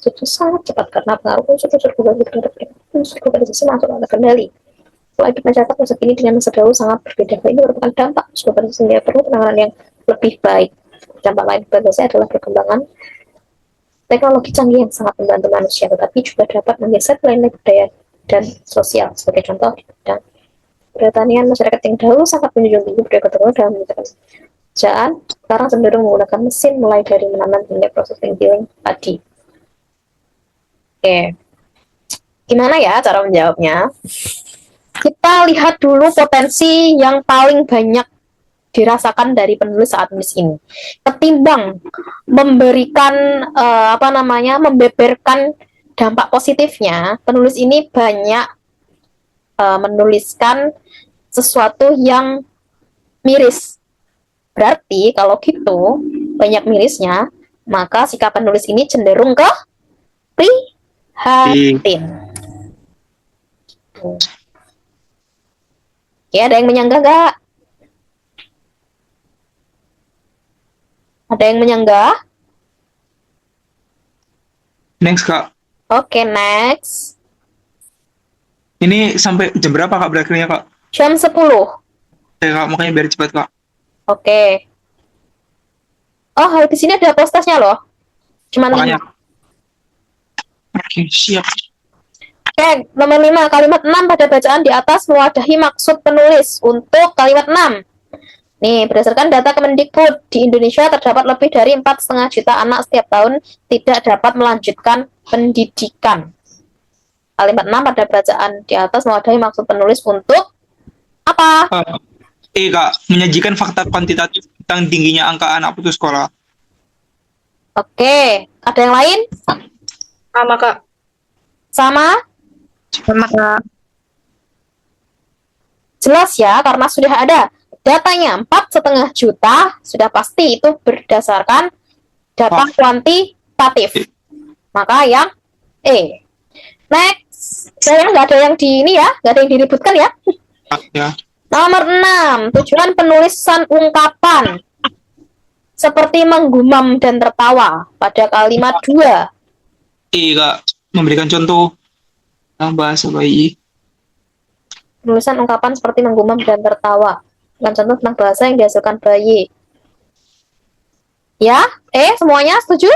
itu sangat cepat karena pengaruh unsur-unsur globalisasi terhadap unsur globalisasi masuk ke kendali. Pola hidup masyarakat masa kini dengan masa dahulu sangat berbeda. Ini merupakan dampak globalisasi yang perlu penanganan yang lebih baik. Dampak lain globalisasi adalah perkembangan teknologi canggih yang sangat membantu manusia, tetapi juga dapat menggeser nilai budaya dan sosial. Sebagai contoh, di bidang pertanian, masyarakat yang dahulu sangat menjunjung tinggi budaya keturunan dalam mengerjakan pekerjaan, sekarang cenderung menggunakan mesin mulai dari menanam hingga proses penggiling padi. Oke. Gimana ya cara menjawabnya? Kita lihat dulu potensi yang paling banyak dirasakan dari penulis saat menulis ini. Ketimbang memberikan membeberkan dampak positifnya, penulis ini banyak menuliskan sesuatu yang miris. Berarti kalau gitu banyak mirisnya, maka sikap penulis ini cenderung ke prihatin. Ya, ada yang menyanggah nggak? Ada yang menyanggah? Next, Kak. Oke, next. Ini sampai jam berapa, Kak, berakhirnya, Kak? Jam 10. Kak, makanya biar cepat, Kak. Oke. Oh, di sini ada postasnya loh. Cuman Makanya. 5. Oke, siap. Oke, nomor 5. Kalimat 6 pada bacaan di atas mewadahi maksud penulis. Untuk kalimat 6. Nih, berdasarkan data Kemendikbud, di Indonesia terdapat lebih dari 4,5 juta anak setiap tahun tidak dapat melanjutkan pendidikan. Kalimat 6 pada bacaan di atas mewadahi maksud penulis untuk apa? Kak, menyajikan fakta kuantitatif tentang tingginya angka anak putus sekolah. Oke, ada yang lain? Sama, Kak. Sama? Sama, Kak. Jelas ya, karena sudah ada datanya 4,5 juta, sudah pasti itu berdasarkan data kuantitatif. Maka yang E. Next. Saya nggak ada yang di ini ya, nggak ada yang diributkan ya. Ya. Nomor 6. Tujuan penulisan ungkapan seperti menggumam dan tertawa pada kalimat 2. Kak, memberikan contoh bahasa bayi. Penulisan ungkapan seperti menggumam dan tertawa. Dengan contoh tentang bahasa yang dihasilkan bayi. Ya? Semuanya setuju?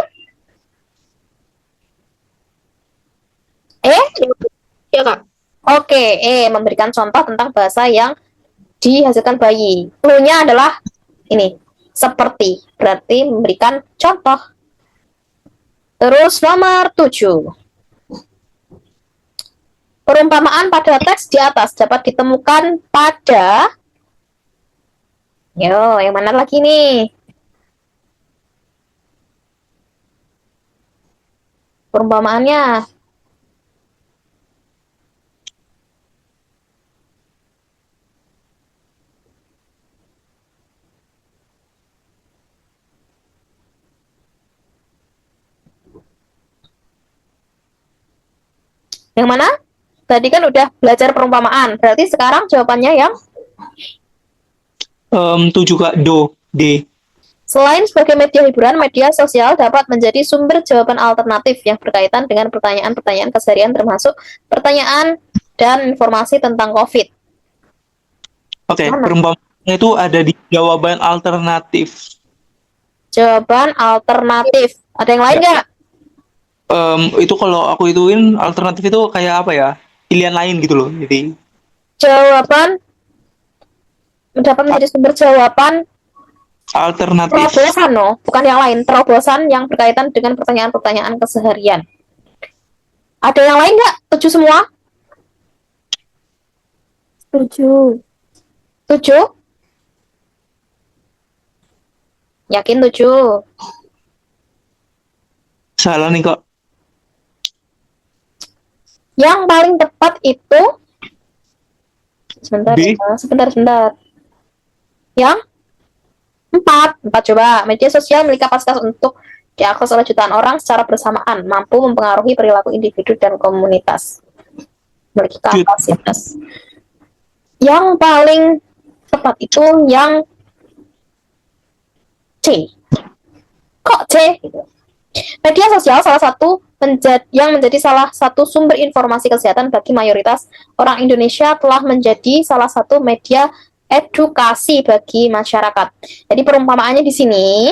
Ya, Kak. Oke, memberikan contoh tentang bahasa yang dihasilkan bayi. Clue-nya adalah ini, seperti. Berarti memberikan contoh. Terus nomor 7. Perumpamaan pada teks di atas dapat ditemukan pada... Yo, yang mana lagi nih? Perumpamaannya. Yang mana? Tadi kan udah belajar perumpamaan. Berarti sekarang jawabannya yang 7, Kak. D. selain sebagai media hiburan, media sosial dapat menjadi sumber jawaban alternatif yang berkaitan dengan pertanyaan-pertanyaan keseharian termasuk pertanyaan dan informasi tentang COVID. Oke, perumpamaannya itu ada di jawaban alternatif. Jawaban alternatif. Ada yang lain nggak? Itu kalau aku ituin alternatif itu kayak apa ya? Pilihan lain gitu loh. Jadi Jawaban dapat menjadi sumber jawaban alternatif. terobosan, no? Bukan yang lain. Terobosan yang berkaitan dengan pertanyaan-pertanyaan keseharian. Ada yang lain nggak? 7 semua? Setuju. 7? Yakin 7? Salah nih, Kak. Yang paling tepat itu sebentar, B. ya. Sebentar. Yang 4 coba. Media sosial memiliki kapasitas untuk diakses oleh jutaan orang secara bersamaan, mampu mempengaruhi perilaku individu dan komunitas. Memiliki kapasitas. Yang paling tepat itu yang C. Kok C? Media sosial yang menjadi salah satu sumber informasi kesehatan bagi mayoritas orang Indonesia telah menjadi salah satu media edukasi bagi masyarakat. Jadi perumpamaannya di sini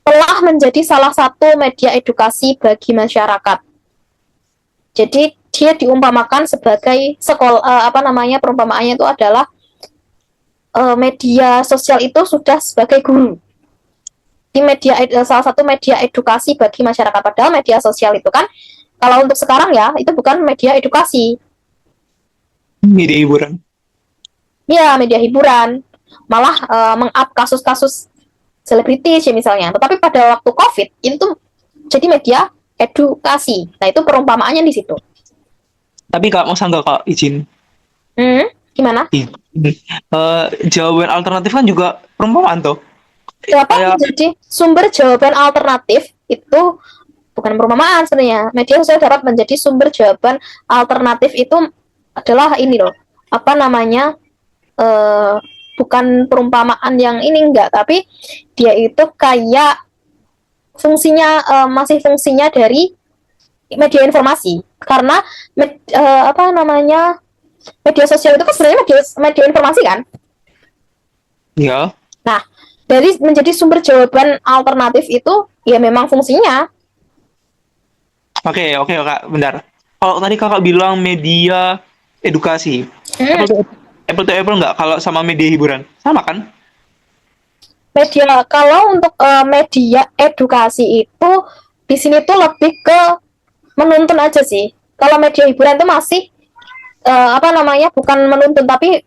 telah menjadi salah satu media edukasi bagi masyarakat. Jadi dia diumpamakan sebagai perumpamaannya itu adalah media sosial itu sudah sebagai guru. Di salah satu media edukasi bagi masyarakat. Padahal media sosial itu kan Kalau untuk sekarang ya, itu bukan media edukasi. Media hiburan. Ya, media hiburan. Malah meng-up kasus-kasus selebritis ya misalnya. Tetapi pada waktu COVID, itu jadi media edukasi. Nah, itu perumpamaannya di situ. Tapi Kak, masa nggak Kak izin? Gimana? Jawaban alternatif kan juga perumpamaan tuh. Dapat Kayak menjadi sumber jawaban alternatif itu bukan perumpamaan sebenarnya. Media sosial dapat menjadi sumber jawaban alternatif itu adalah ini loh. Apa namanya? Bukan perumpamaan yang ini enggak, tapi dia itu kayak fungsinya masih fungsinya dari media informasi. Karena apa namanya? Media sosial itu kan sebenarnya media informasi kan? ya. Nah, dari menjadi sumber jawaban alternatif itu ya memang fungsinya. Oke, Kak, bentar. Kalau tadi Kakak bilang media edukasi, apple to apple nggak kalau sama media hiburan? Sama kan? Media kalau untuk media edukasi itu di sini tuh lebih ke menuntun aja sih. Kalau media hiburan itu masih apa namanya bukan menuntun tapi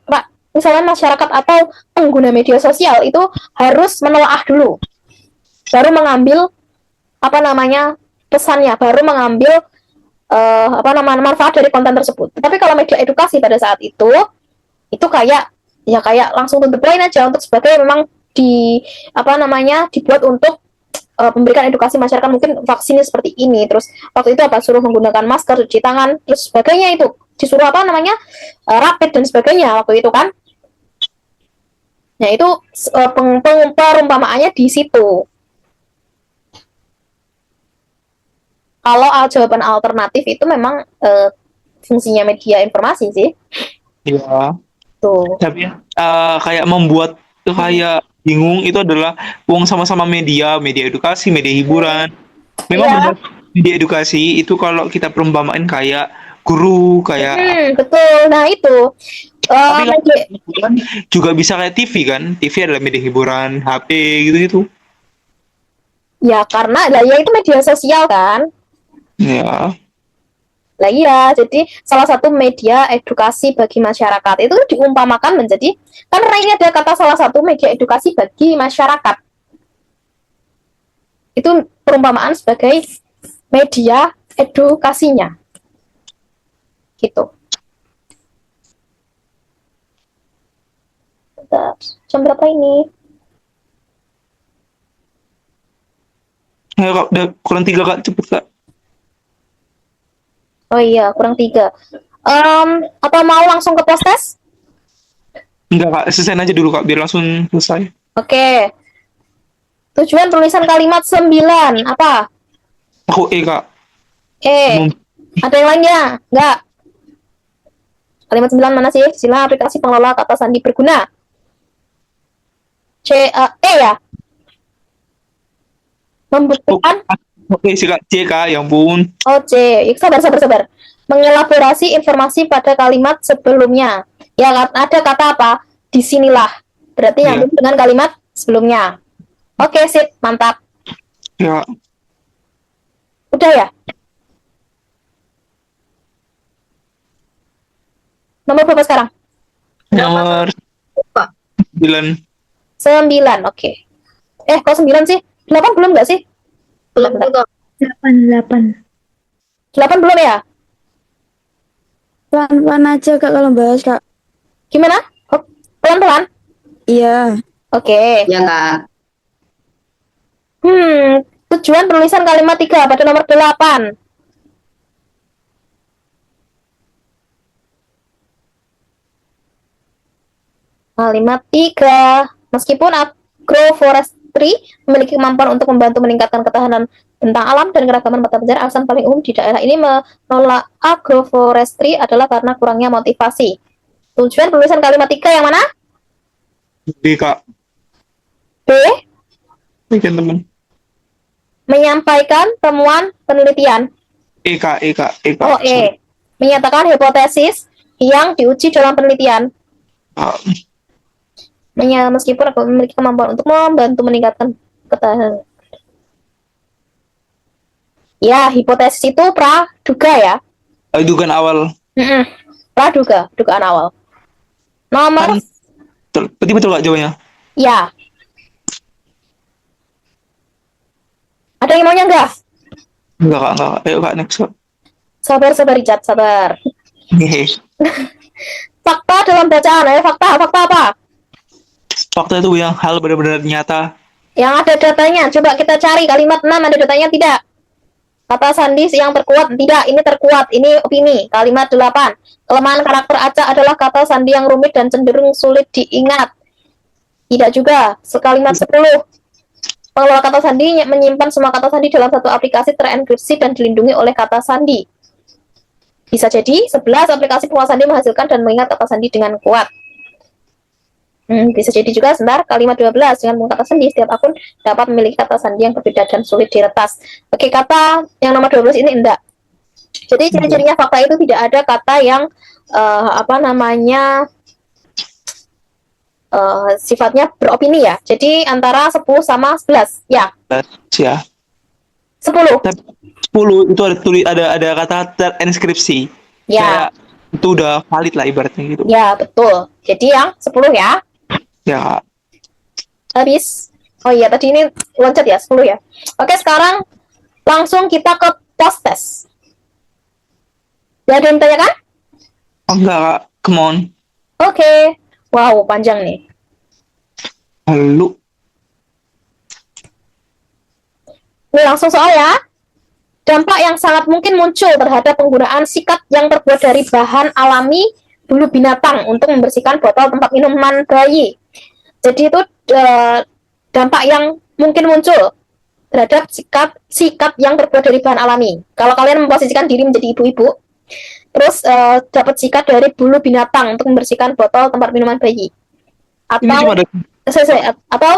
misalnya masyarakat atau pengguna media sosial itu harus menelaah dulu, baru mengambil apa namanya pesannya, baru mengambil apa namanya manfaat dari konten tersebut. Tapi kalau media edukasi pada saat itu kayak ya kayak langsung to the point aja untuk sebagai memang di apa namanya dibuat untuk memberikan edukasi masyarakat, mungkin vaksinnya seperti ini, terus waktu itu apa suruh menggunakan masker, cuci tangan, terus sebagainya, itu disuruh apa namanya rapid dan sebagainya waktu itu kan. Nah itu perumpamaannya di situ. Kalau jawaban alternatif itu memang fungsinya media informasi sih. Iya. Tuh. Tapi kayak membuat kayak bingung itu adalah uang sama-sama media edukasi, media hiburan. Memang Iya. benar media edukasi itu kalau kita perumpamain kayak guru, kayak betul. Nah itu tapi kan media, hiburan juga bisa kayak TV kan. TV adalah media hiburan, HP gitu-gitu. ya karena lah ya itu media sosial kan. Ya. Lah iya, jadi salah satu media edukasi bagi masyarakat itu diumpamakan menjadi, karena ini ada kata salah satu media edukasi bagi masyarakat. Itu perumpamaan sebagai media edukasinya. Gitu. Bentar, jam berapa ini? Ya, Kak, udah kurang 3 Kak, cepet Kak. Oh iya, kurang 3. Atau mau langsung ke post test? Enggak Kak, selesai aja dulu Kak, biar langsung selesai. Oke. Tujuan tulisan kalimat 9. Apa? Aku Kak. Ada yang lainnya? Enggak. Kalimat 9 mana sih? Sila aplikasi pengelola kata sandi berguna. Ya. Membuktikan. Oke, silakan C Kak, ya ampun. Oh, C. Sabar. Mengelaborasi informasi pada kalimat sebelumnya. Ya, ada kata apa? Disinilah. Berarti nyambung dengan kalimat sebelumnya. Oke, sip. Mantap. Ya. Udah ya? Nomor berapa sekarang? Nomor 9. 9, oke. Kok 9 sih? 8 belum nggak sih? Belum juga. 8 belum ya? Pelan-pelan aja Kak kalau bahas Kak. Gimana? Oh, pelan-pelan? Iya. Oke. Ya Kak. Tujuan penulisan kalimat 3 pada nomor 8. Kalimat 3. Meskipun agroforestry memiliki kemampuan untuk membantu meningkatkan ketahanan bentang alam dan keragaman mata pencarian, alasan paling umum di daerah ini menolak agroforestry adalah karena kurangnya motivasi. Tujuan penulisan kalimat 3 yang mana? B Kak. B. Kan teman. Menyampaikan temuan penelitian. Kak. Oh, E. Menyatakan hipotesis yang diuji dalam penelitian. Meskipun aku memiliki kemampuan untuk membantu meningkatkan ketahanan. Ya, hipotesis itu praduga ya. Dugaan awal. Praduga, dugaan awal. Nomor, Berarti betul Kak jawabannya? ya. Ada yang mau nyanggah? Enggak Kak. Ayo Kak, next Kak. Sabar, Richard, sabar. Hehe. Fakta dalam bacaan, fakta apa? Fakta itu yang hal benar-benar nyata. Yang ada datanya, coba kita cari kalimat 6 ada datanya tidak? Kata sandi yang terkuat, tidak, ini terkuat, ini opini. Kalimat 8, kelemahan karakter acak adalah kata sandi yang rumit dan cenderung sulit diingat. Tidak juga. Sekalimat 10, pengelola kata sandi menyimpan semua kata sandi dalam satu aplikasi terenkripsi dan dilindungi oleh kata sandi. Bisa jadi 11, aplikasi pengelola sandi menghasilkan dan mengingat kata sandi dengan kuat. Bisa jadi juga sebentar, kalimat 12, dengan menggunakan kata sandi, setiap akun dapat memiliki kata sandi yang berbeda dan sulit diretas. Oke, kata yang nomor 12 ini enggak. Jadi ciri-cirinya fakta itu tidak ada kata yang sifatnya beropini ya. Jadi antara 10 sama 11. Ya. Ya. 10. 10 itu ada kata terinskripsi. Ya. Kayak itu udah valid lah ibaratnya gitu. Ya, betul. Jadi yang 10 ya. Ya. Habis. Oh iya, tadi ini loncat ya, 10 ya. Oke, sekarang langsung kita ke post test. Ya, ada yang tanyakan? Oh, enggak Kak, come on. Oke. Wow, panjang nih. Lalu. Ini langsung soal ya. Dampak yang sangat mungkin muncul terhadap penggunaan sikat yang terbuat dari bahan alami bulu binatang untuk membersihkan botol tempat minuman bayi. Jadi itu dampak yang mungkin muncul terhadap sikat yang terbuat dari bahan alami. Kalau kalian memposisikan diri menjadi ibu-ibu, terus dapat sikat dari bulu binatang untuk membersihkan botol tempat minuman bayi. Atau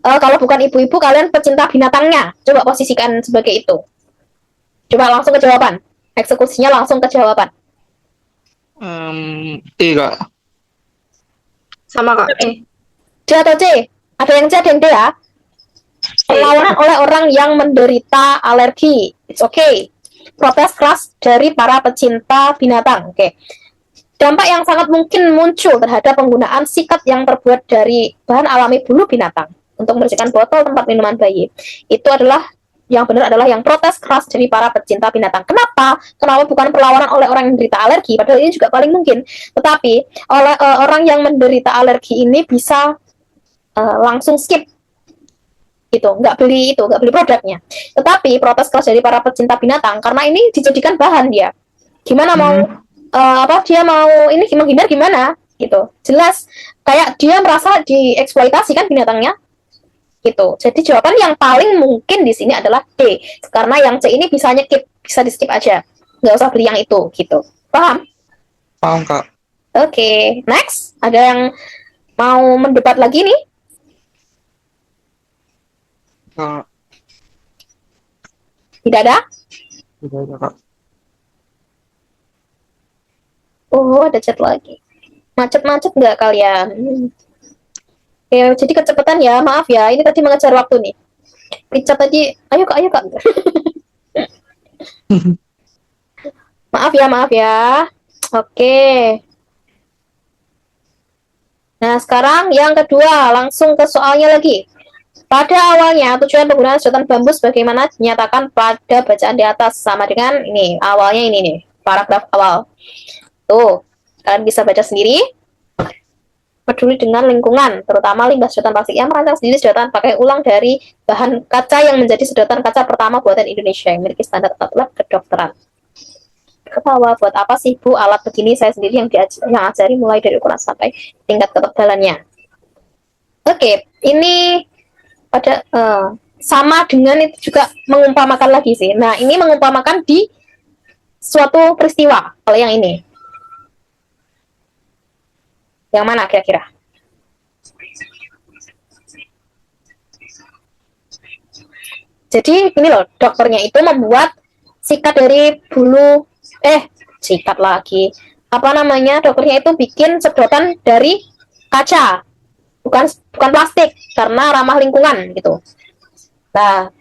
kalau bukan ibu-ibu, kalian pecinta binatangnya. Coba posisikan sebagai itu. Coba langsung ke jawaban. Eksekusinya langsung ke jawaban. Kak. Sama Kak. D atau C? Ada yang C, ada yang D ya? Perlawanan oleh orang yang menderita alergi. It's okay. Protes keras dari para pecinta binatang. Oke. Dampak yang sangat mungkin muncul terhadap penggunaan sikat yang terbuat dari bahan alami bulu binatang untuk membersihkan botol tempat minuman bayi. Itu adalah yang benar adalah yang protes keras dari para pecinta binatang. Kenapa? Kenapa bukan perlawanan oleh orang yang menderita alergi? Padahal ini juga paling mungkin. Tetapi oleh orang yang menderita alergi ini bisa langsung skip gitu, nggak beli produknya. Tetapi protes keras dari para pecinta binatang karena ini dijadikan bahan dia. Gimana mau dia mau ini menghindar gimana gitu. Jelas kayak dia merasa dieksploitasi kan binatangnya gitu. Jadi jawaban yang paling mungkin di sini adalah D. Karena yang C ini bisa nyekip, bisa di skip aja. Nggak usah beli yang itu gitu. Paham? Paham Kak. Oke, next. Ada yang mau mendebat lagi nih? Tidak ada? Tidak ada Kak. Oh, ada chat lagi. Macet-macet nggak kalian? Ya, jadi kecepatan ya, maaf ya. Ini tadi mengejar waktu nih. Richard tadi, ayo kak. Maaf ya. Oke. Nah, sekarang yang kedua, langsung ke soalnya lagi. Pada awalnya, tujuan penggunaan sedotan bambu sebagaimana dinyatakan pada bacaan di atas. Sama dengan ini, awalnya ini nih, paragraf awal. Tuh, kalian bisa baca sendiri. Peduli dengan lingkungan, terutama limbah sedotan plastik yang merancang sendiri sedotan pakai ulang dari bahan kaca yang menjadi sedotan kaca pertama buatan Indonesia yang memiliki standar lab kedokteran. Ketawa, buat apa sih Bu alat begini? Saya sendiri yang ajari mulai dari ukuran sampai tingkat ketebalannya. Oke, ini pada sama dengan itu juga mengumpamakan lagi sih. Nah, ini mengumpamakan di suatu peristiwa. Kalau yang ini, yang mana kira-kira? Jadi ini loh, dokternya itu membuat sikat dari bulu, sikat lagi. Apa namanya? Dokternya itu bikin sedotan dari kaca, bukan plastik, karena ramah lingkungan gitu. Nah,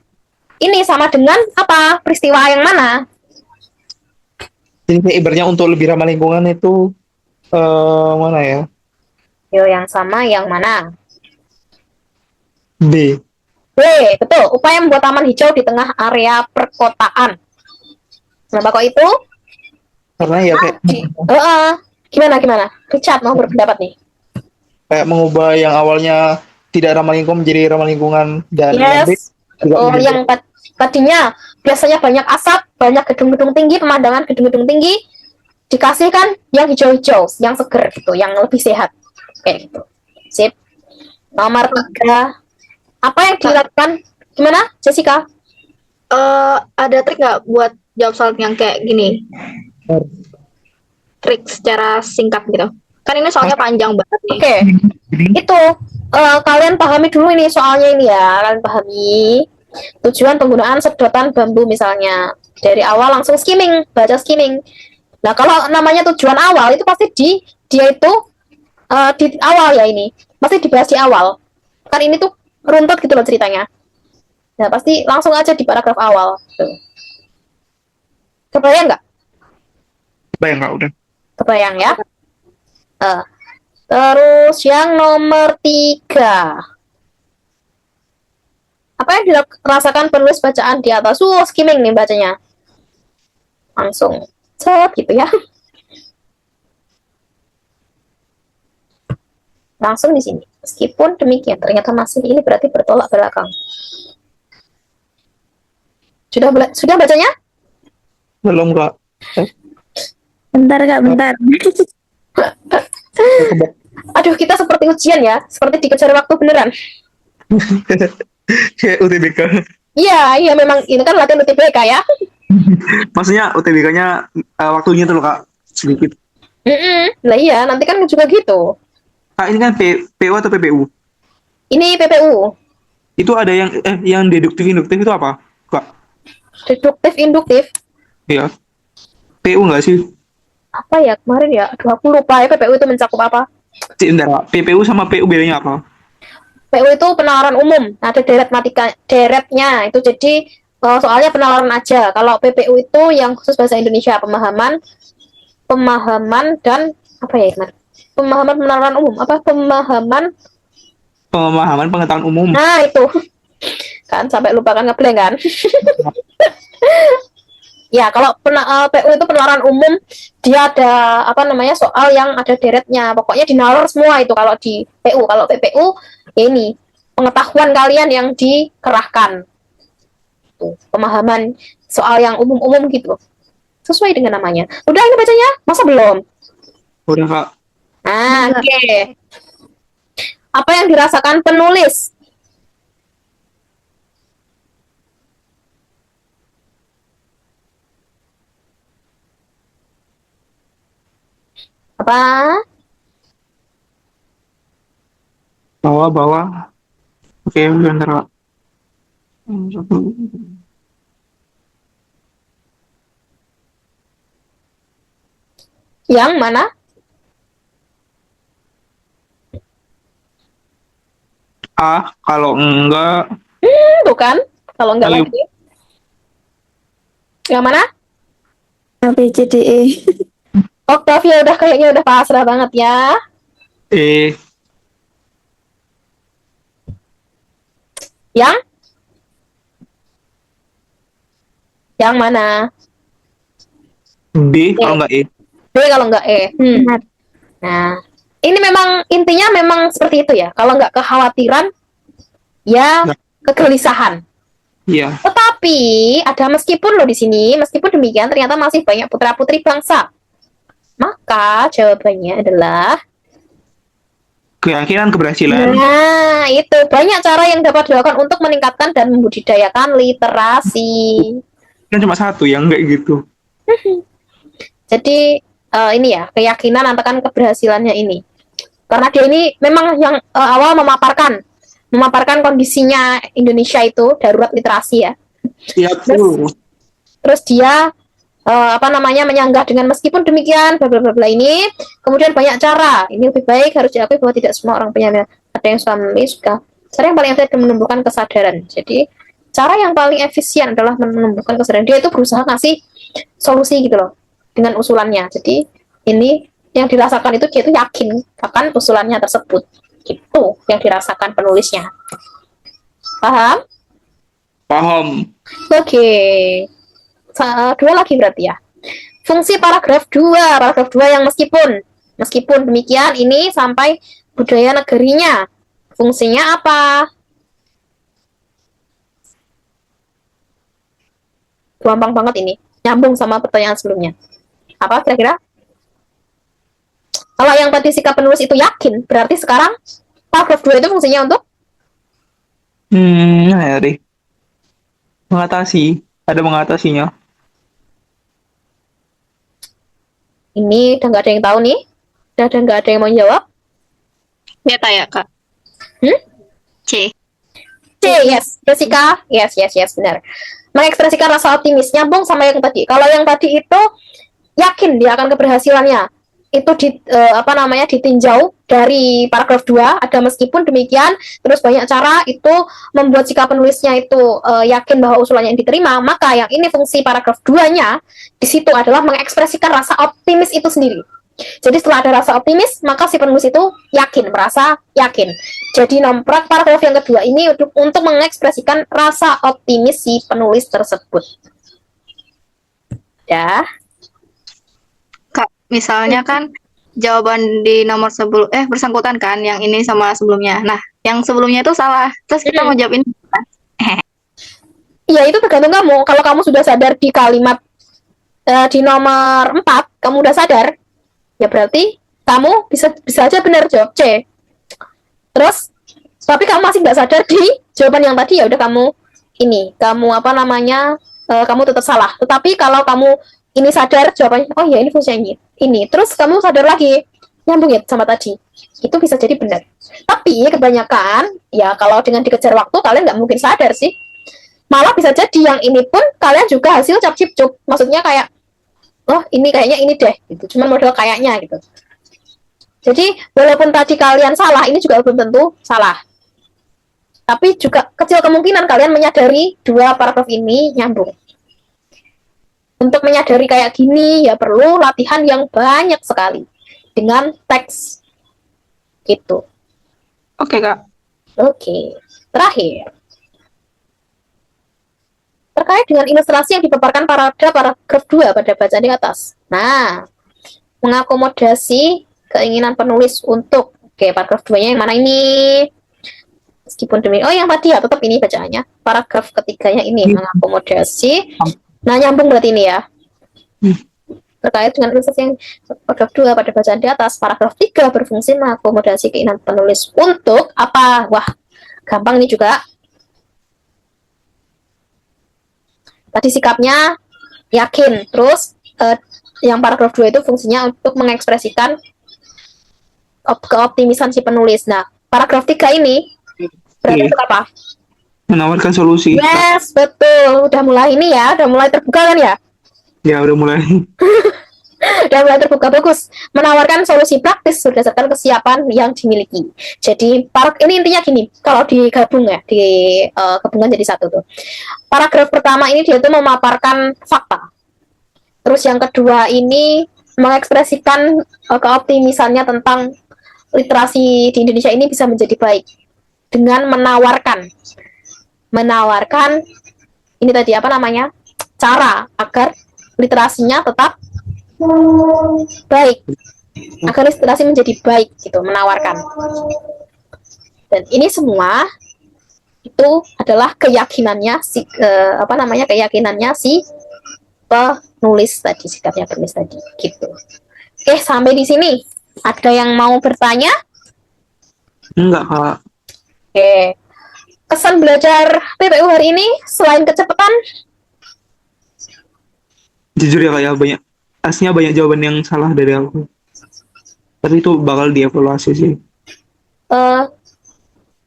ini sama dengan apa? Peristiwa yang mana? Jadi kayak ibaratnya untuk lebih ramah lingkungan itu mana ya? Yo, yang sama yang mana? B. B, betul. Upaya membuat taman hijau di tengah area perkotaan. Kenapa kok itu? Karena ya kayak Gimana? Richard mau berpendapat nih. kayak mengubah yang awalnya tidak ramah lingkungan menjadi ramah lingkungan, dan yang B Yes. juga Oh, menjadi- yang tadinya biasanya banyak asap, banyak gedung-gedung tinggi, pemandangan gedung-gedung tinggi, dikasihkan yang hijau-hijau, yang seger gitu, yang lebih sehat. Kayak gitu. Sip. Nomor 3. Apa yang dilakukan? Gimana, Jessica? Ada trik nggak buat jawab soal yang kayak gini? Trik secara singkat gitu. Kan ini soalnya panjang banget nih. Oke. Itu kalian pahami dulu ini soalnya ini ya. Kalian pahami tujuan penggunaan sedotan bambu misalnya. Dari awal langsung skimming, baca skimming. Nah, kalau namanya tujuan awal itu pasti dia itu di awal ya ini. Pasti dibahas di awal. Kan ini tuh runtut gitu loh ceritanya. Nah, pasti langsung aja di paragraf awal. Tuh. Kebayang nggak? Bayang nggak udah? Kebayang ya? Terus yang nomor 3. Apa yang dirasakan penulis bacaan di atas? Skimming nih bacanya. Langsung set gitu ya. Langsung di sini. Meskipun demikian, ternyata masih ini berarti bertolak belakang. Sudah bacanya? Belum Kak. Bentar Kak, bentar. Aduh, kita seperti ujian ya. Seperti dikejar waktu beneran. Kayak UTBK. Iya, memang ini kan latihan UTBK ya. Maksudnya UTBK-nya waktunya tuh loh Kak, sedikit. Lah iya, nanti kan juga gitu. Kak, ini kan PU atau PPU? Ini PPU. Itu ada yang deduktif induktif itu apa, Kak? Deduktif, induktif. Iya. PU nggak sih? Apa ya kemarin ya? Aduh, aku lupa ya PPU itu mencakup apa. Sebentar, Kak. PPU sama PU bedanya apa? PU itu penalaran umum. Ada deretnya. Itu jadi soalnya penalaran aja. Kalau PPU itu yang khusus bahasa Indonesia, pemahaman dan apa ya, Iqman? Pemahaman penalaran umum. Apa pemahaman? Pemahaman pengetahuan umum. Nah, itu. Kan sampai lupa kan, ngeblank kan? Ya, kalau PU itu penalaran umum, dia ada apa namanya soal yang ada deretnya. Pokoknya dinalar semua itu kalau di PU. Kalau PPU ya ini pengetahuan kalian yang dikerahkan. Tuh, pemahaman soal yang umum-umum gitu. Sesuai dengan namanya. Udah ini bacanya? Masa belum? Udah, Kak. Oke. Apa yang dirasakan penulis? Apa? Bawah. Oke, bentar, Kak. Yang mana? Kalau enggak, Bukan. Kalau enggak Ayo. lagi. Yang mana? A, B, C, D, E. Octavia udah kayaknya udah pasrah banget ya. Yang? Yang mana? B kalau enggak E. B kalau enggak E. Nah, ini memang intinya memang seperti itu ya. Kalau enggak kekhawatiran, ya kegelisahan. Iya. Tetapi ada meskipun loh di sini, meskipun demikian ternyata masih banyak putra-putri bangsa. Maka jawabannya adalah Keyakinan keberhasilan. nah, itu banyak cara yang dapat dilakukan untuk meningkatkan dan membudidayakan literasi. Kan cuma satu yang enggak gitu. Jadi ini ya, keyakinan akan keberhasilannya ini. Karena dia ini memang yang awal memaparkan kondisinya Indonesia itu darurat literasi ya. Iya, betul. Terus dia menyanggah dengan meskipun demikian bla bla bla bla ini, kemudian banyak cara. Ini lebih baik harus diakui bahwa tidak semua orang punya ada yang suka menulis, suka. Cara yang paling efektif menumbuhkan kesadaran. Jadi cara yang paling efisien adalah menumbuhkan kesadaran. Dia itu berusaha ngasih solusi gitu loh dengan usulannya. Jadi ini yang dirasakan itu dia itu yakin akan usulannya tersebut. Itu yang dirasakan penulisnya. Paham? Paham. Oke. Dua lagi berarti ya. Fungsi paragraf 2. Paragraf 2 yang meskipun demikian ini sampai budaya negerinya. Fungsinya apa? Gampang banget ini. Nyambung sama pertanyaan sebelumnya. Apa kira-kira? Kalau yang tadi sikap penulis itu yakin, berarti sekarang paragraf 2 itu fungsinya untuk Ya deh. Ada mengatasinya. ini udah nggak ada yang tahu nih. Udah nggak ada yang mau jawab. Ya tanya Kak. C. C, yes. Jessica, yes, benar. Mengekspresikan rasa optimis, nyambung sama yang tadi. Kalau yang tadi itu yakin dia akan keberhasilannya, itu ditinjau dari paragraf 2, ada meskipun demikian, terus banyak cara itu membuat sikap penulisnya itu yakin bahwa usulannya yang diterima, maka yang ini fungsi paragraf 2-nya di situ adalah mengekspresikan rasa optimis itu sendiri. Jadi setelah ada rasa optimis, maka si penulis itu merasa yakin. Jadi paragraf yang kedua ini untuk mengekspresikan rasa optimis si penulis tersebut. Ya. Kak, misalnya kan jawaban di nomor bersangkutan kan yang ini sama sebelumnya. Nah, yang sebelumnya itu salah. Terus kita mau jawab ini. Iya, itu tergantung kamu. Kalau kamu sudah sadar di kalimat di nomor 4, kamu udah sadar, ya berarti kamu bisa aja benar jawab C. Terus, tapi kamu masih nggak sadar di jawaban yang tadi, ya udah kamu kamu tetap salah. Tetapi kalau kamu ini sadar jawabannya, oh ya ini fungsinya ini. Terus kamu sadar lagi, nyambung ya sama tadi. Itu bisa jadi benar. Tapi kebanyakan, ya kalau dengan dikejar waktu, kalian nggak mungkin sadar sih. Malah bisa jadi yang ini pun kalian juga hasil cap-cip-cup. Maksudnya kayak, oh ini kayaknya ini deh. Gitu. Cuman model kayaknya gitu. Jadi walaupun tadi kalian salah, ini juga belum tentu salah. Tapi juga kecil kemungkinan kalian menyadari dua paragraf ini nyambung. Untuk menyadari kayak gini, ya perlu latihan yang banyak sekali dengan teks. Gitu. Oke, Kak. Oke. Terakhir. Terkait dengan ilustrasi yang dipaparkan pada paragraf 2 pada bacaan di atas. Nah, mengakomodasi keinginan penulis untuk, paragraf 2-nya yang mana ini? Meskipun yang tadi ya, tetap ini bacaannya. Paragraf ketiganya ini, mengakomodasi. Nah, nyambung berarti ini ya. Terkait dengan ilustrasi yang paragraf 2 pada bacaan di atas, paragraf 3 berfungsi mengakomodasi keinginan penulis untuk apa? Wah, gampang ini juga. Tadi sikapnya yakin, terus yang paragraf 2 itu fungsinya untuk mengekspresikan keoptimisan si penulis. Nah, paragraf 3 ini berarti untuk apa? Menawarkan solusi. Yes, betul. Udah mulai ini ya, udah mulai terbuka kan ya? Ya, udah mulai. Udah mulai terbuka, bagus. Menawarkan solusi praktis berdasarkan kesiapan yang dimiliki. Jadi, ini intinya gini, kalau digabung ya, gabungan jadi satu tuh. Paragraf pertama ini dia tuh memaparkan fakta. Terus yang kedua ini mengekspresikan keoptimisannya tentang literasi di Indonesia ini bisa menjadi baik. Dengan menawarkan ini tadi cara agar literasinya tetap baik, agar literasi menjadi baik gitu, menawarkan. Dan ini semua itu adalah keyakinannya si penulis tadi, sikapnya penulis tadi gitu. Oke, sampai di sini ada yang mau bertanya? Enggak, Kak. Oke. Kesan belajar PPU hari ini selain kecepatan? Jujur ya, Kak, ya, aslinya banyak jawaban yang salah dari aku. Tapi itu bakal dievaluasi sih.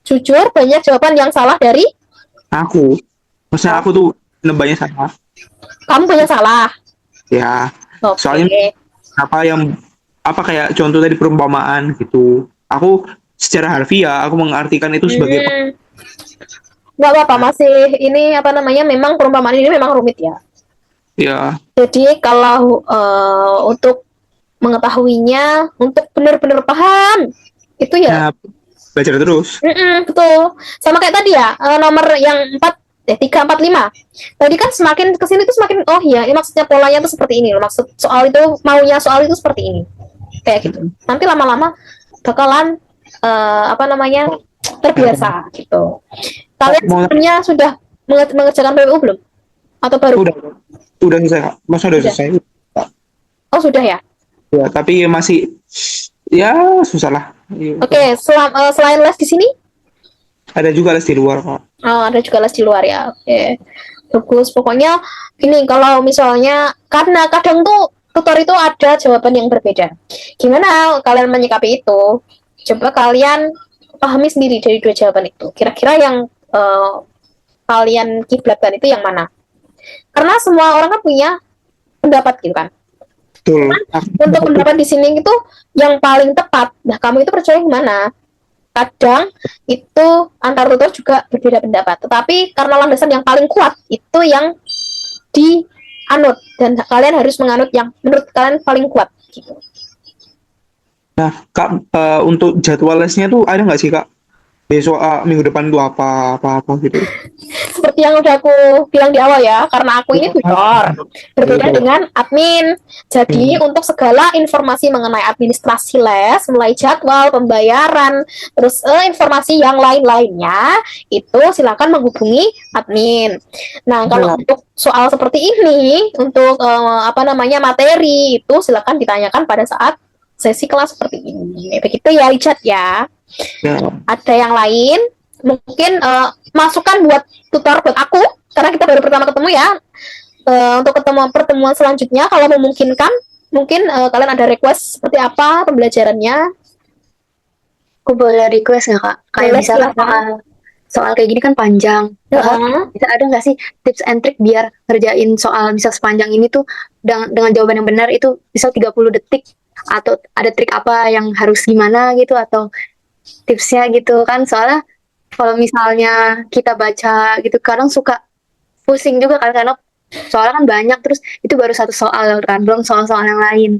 Jujur banyak jawaban yang salah dari Aku. Maksudnya aku tuh nebaknya salah. kamu, banyak salah. Ya. Oke. Soalnya kayak contoh tadi perumpamaan gitu. Aku secara harfiah aku mengartikan itu sebagai nggak apa-apa, masih ini apa namanya, memang perumpamaan ini memang rumit ya. Ya, Jadi kalau untuk mengetahuinya, untuk benar-benar paham, itu ya nah, belajar terus. betul. Sama kayak tadi ya, nomor yang 3, 4, 5. Tadi kan semakin kesini tuh semakin, oh iya, ini maksudnya polanya tuh seperti ini loh. Maksud soal itu, maunya soal itu seperti ini. Kayak gitu. Nanti lama-lama bakalan apa namanya, terbiasa gitu. Kalian Mau sebelumnya sudah mengerjakan PPU belum? Atau baru? udah selesai Kak. Masa udah Sudah. selesai? Oh, sudah ya? Ya, tapi masih ya susah lah. Iya. Oke, selain les di sini, Ada juga les di luar Kak. oh, ada juga les di luar ya. Oke. Bagus. Pokoknya ini kalau misalnya, karena kadang tuh tutor itu ada jawaban yang berbeda. Gimana kalian menyikapi itu? Coba kalian pahami sendiri dari dua jawaban itu. Kira-kira yang kalian kiblatkan itu yang mana? Karena semua orang kan punya pendapat gitu kan. Betul. Untuk pendapat di sini itu yang paling tepat. Nah, kamu itu percaya yang mana? Kadang itu antar tutor juga berbeda pendapat. Tetapi karena landasan yang paling kuat itu yang dianut, dan kalian harus menganut yang menurut kalian paling kuat gitu. Nah, Kak, untuk jadwal lesnya tuh ada nggak sih Kak? Besok minggu depan tuh apa gitu. Seperti yang udah aku bilang di awal ya, karena aku ini tutor, berbeda dengan admin. Jadi untuk segala informasi mengenai administrasi les, mulai jadwal, pembayaran, terus informasi yang lain-lainnya, itu silakan menghubungi admin. Nah, kalau untuk soal seperti ini, untuk apa namanya, materi, itu silakan ditanyakan pada saat sesi kelas seperti ini. Begitu ya, Richard ya. Ya. Ada yang lain mungkin masukan buat tutor, buat aku, karena kita baru pertama ketemu ya, untuk pertemuan selanjutnya kalau memungkinkan, mungkin kalian ada request seperti apa pembelajarannya. Aku boleh request nggak Kak? Kayak Boleh, misalnya silakan. soal kayak gini kan panjang. Bisa ada nggak sih tips and trick biar ngerjain soal bisa sepanjang ini tuh dengan jawaban yang benar itu bisa 30 detik, atau ada trik apa yang harus gimana gitu, atau tipsnya gitu kan, soalnya kalau misalnya kita baca gitu kadang suka pusing juga kan, karena soalnya kan banyak, terus itu baru satu soal kan, belum soal-soal yang lain.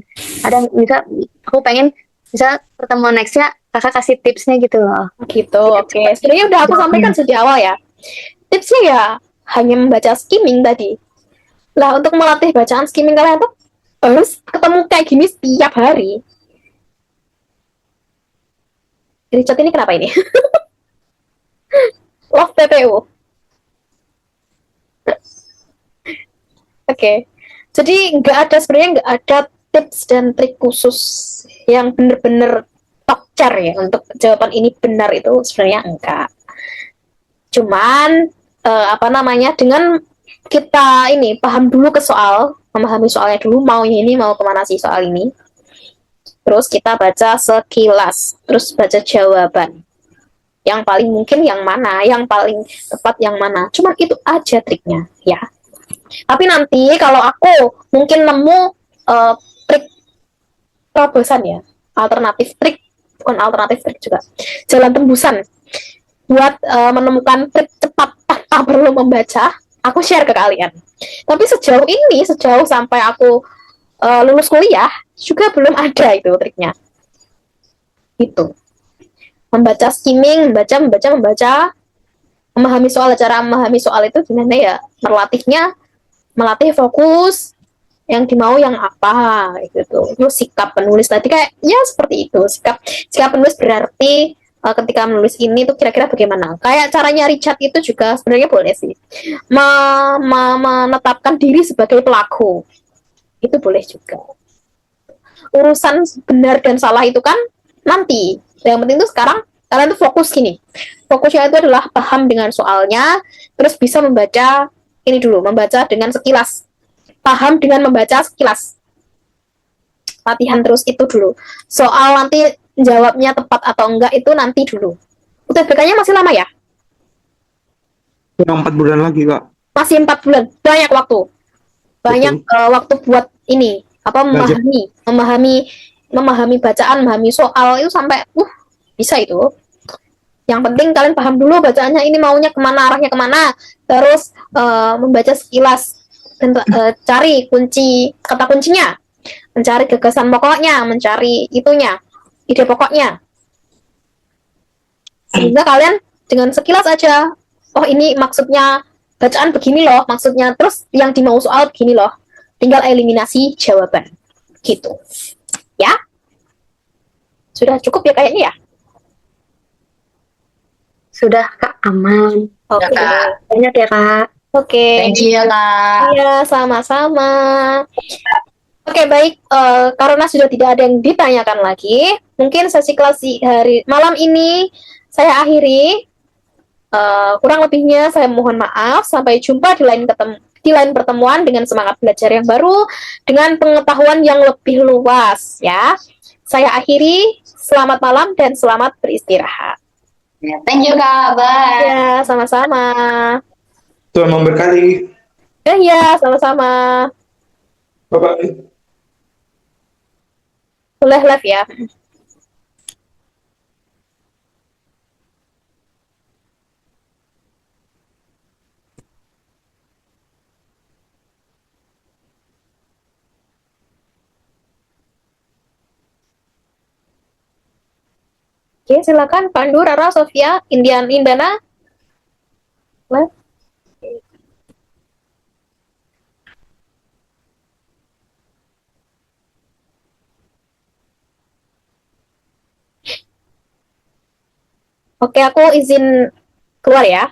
Ada bisa, aku pengen bisa pertemuan nextnya kakak kasih tipsnya gitu loh. Gitu, oke. Sebenarnya udah aku sampaikan sejak awal ya. Tipsnya ya hanya membaca skimming tadi. Lah, untuk melatih bacaan skimming kalian tuh harus ketemu kayak gini setiap hari. Richard ini kenapa ini? Love PPU. Oke. Jadi sebenarnya nggak ada tips dan trik khusus yang bener-bener top tier ya untuk jawaban ini benar, itu sebenarnya enggak. Cuman apa namanya, dengan kita ini paham dulu ke soal, memahami soalnya dulu, mau ini mau kemana sih soal ini, terus kita baca sekilas, terus baca jawaban yang paling mungkin yang mana, yang paling tepat yang mana. Cuman itu aja triknya ya. Tapi nanti kalau aku mungkin nemu trik terobosan ya, alternatif trik, bukan alternatif trik juga, jalan tembusan buat menemukan trik cepat tanpa perlu membaca, aku share ke kalian. Tapi sejauh ini, sejauh sampai aku lulus kuliah, juga belum ada itu triknya. Itu. Membaca skimming, membaca, memahami soal, cara memahami soal itu gimana ya, melatih fokus, yang dimau yang apa gitu. Terus sikap penulis tadi kayak ya seperti itu, sikap penulis berarti ketika menulis ini tuh kira-kira bagaimana. Kayak caranya Richard itu juga sebenarnya boleh sih, menetapkan diri sebagai pelaku, itu boleh juga. Urusan benar dan salah itu kan nanti, yang penting tuh sekarang kalian tuh fokus gini. Fokusnya itu adalah paham dengan soalnya, terus bisa membaca ini dulu, membaca dengan sekilas, paham dengan membaca sekilas. Latihan terus itu dulu. Soal nanti jawabnya tepat atau enggak itu nanti dulu. UTBK-nya masih lama ya? 4 bulan lagi Kak. Masih 4 bulan, banyak waktu. Banyak waktu buat ini, apa, memahami bacaan, memahami soal itu sampai bisa itu. Yang penting kalian paham dulu bacaannya ini maunya kemana, arahnya kemana. Terus membaca sekilas dan cari kunci kata kuncinya, mencari gagasan pokoknya, mencari itunya, ide pokoknya. Sehingga kalian dengan sekilas aja, oh ini maksudnya bacaan begini loh, maksudnya terus yang dimau soal begini loh. Tinggal eliminasi jawaban. Gitu. Ya? Sudah cukup ya kayaknya ya? Sudah Kak, aman. Oke. Banyak ya Kak. Oke. Thank you ya Kak. Iya, sama-sama. Oke, baik. Karena sudah tidak ada yang ditanyakan lagi, mungkin sesi kelas di hari malam ini saya akhiri. Kurang lebihnya saya mohon maaf. Sampai jumpa di lain pertemuan dengan semangat belajar yang baru, dengan pengetahuan yang lebih luas. Ya, saya akhiri. Selamat malam dan selamat beristirahat. Thank you Kak. Bye. Ya, sama-sama. Tuhan memberkati. Ya, sama-sama. Bye-bye. Boleh live ya. Oke, silakan Pandu, Rara, Sofia, Indana. Live. Oke, aku izin keluar ya.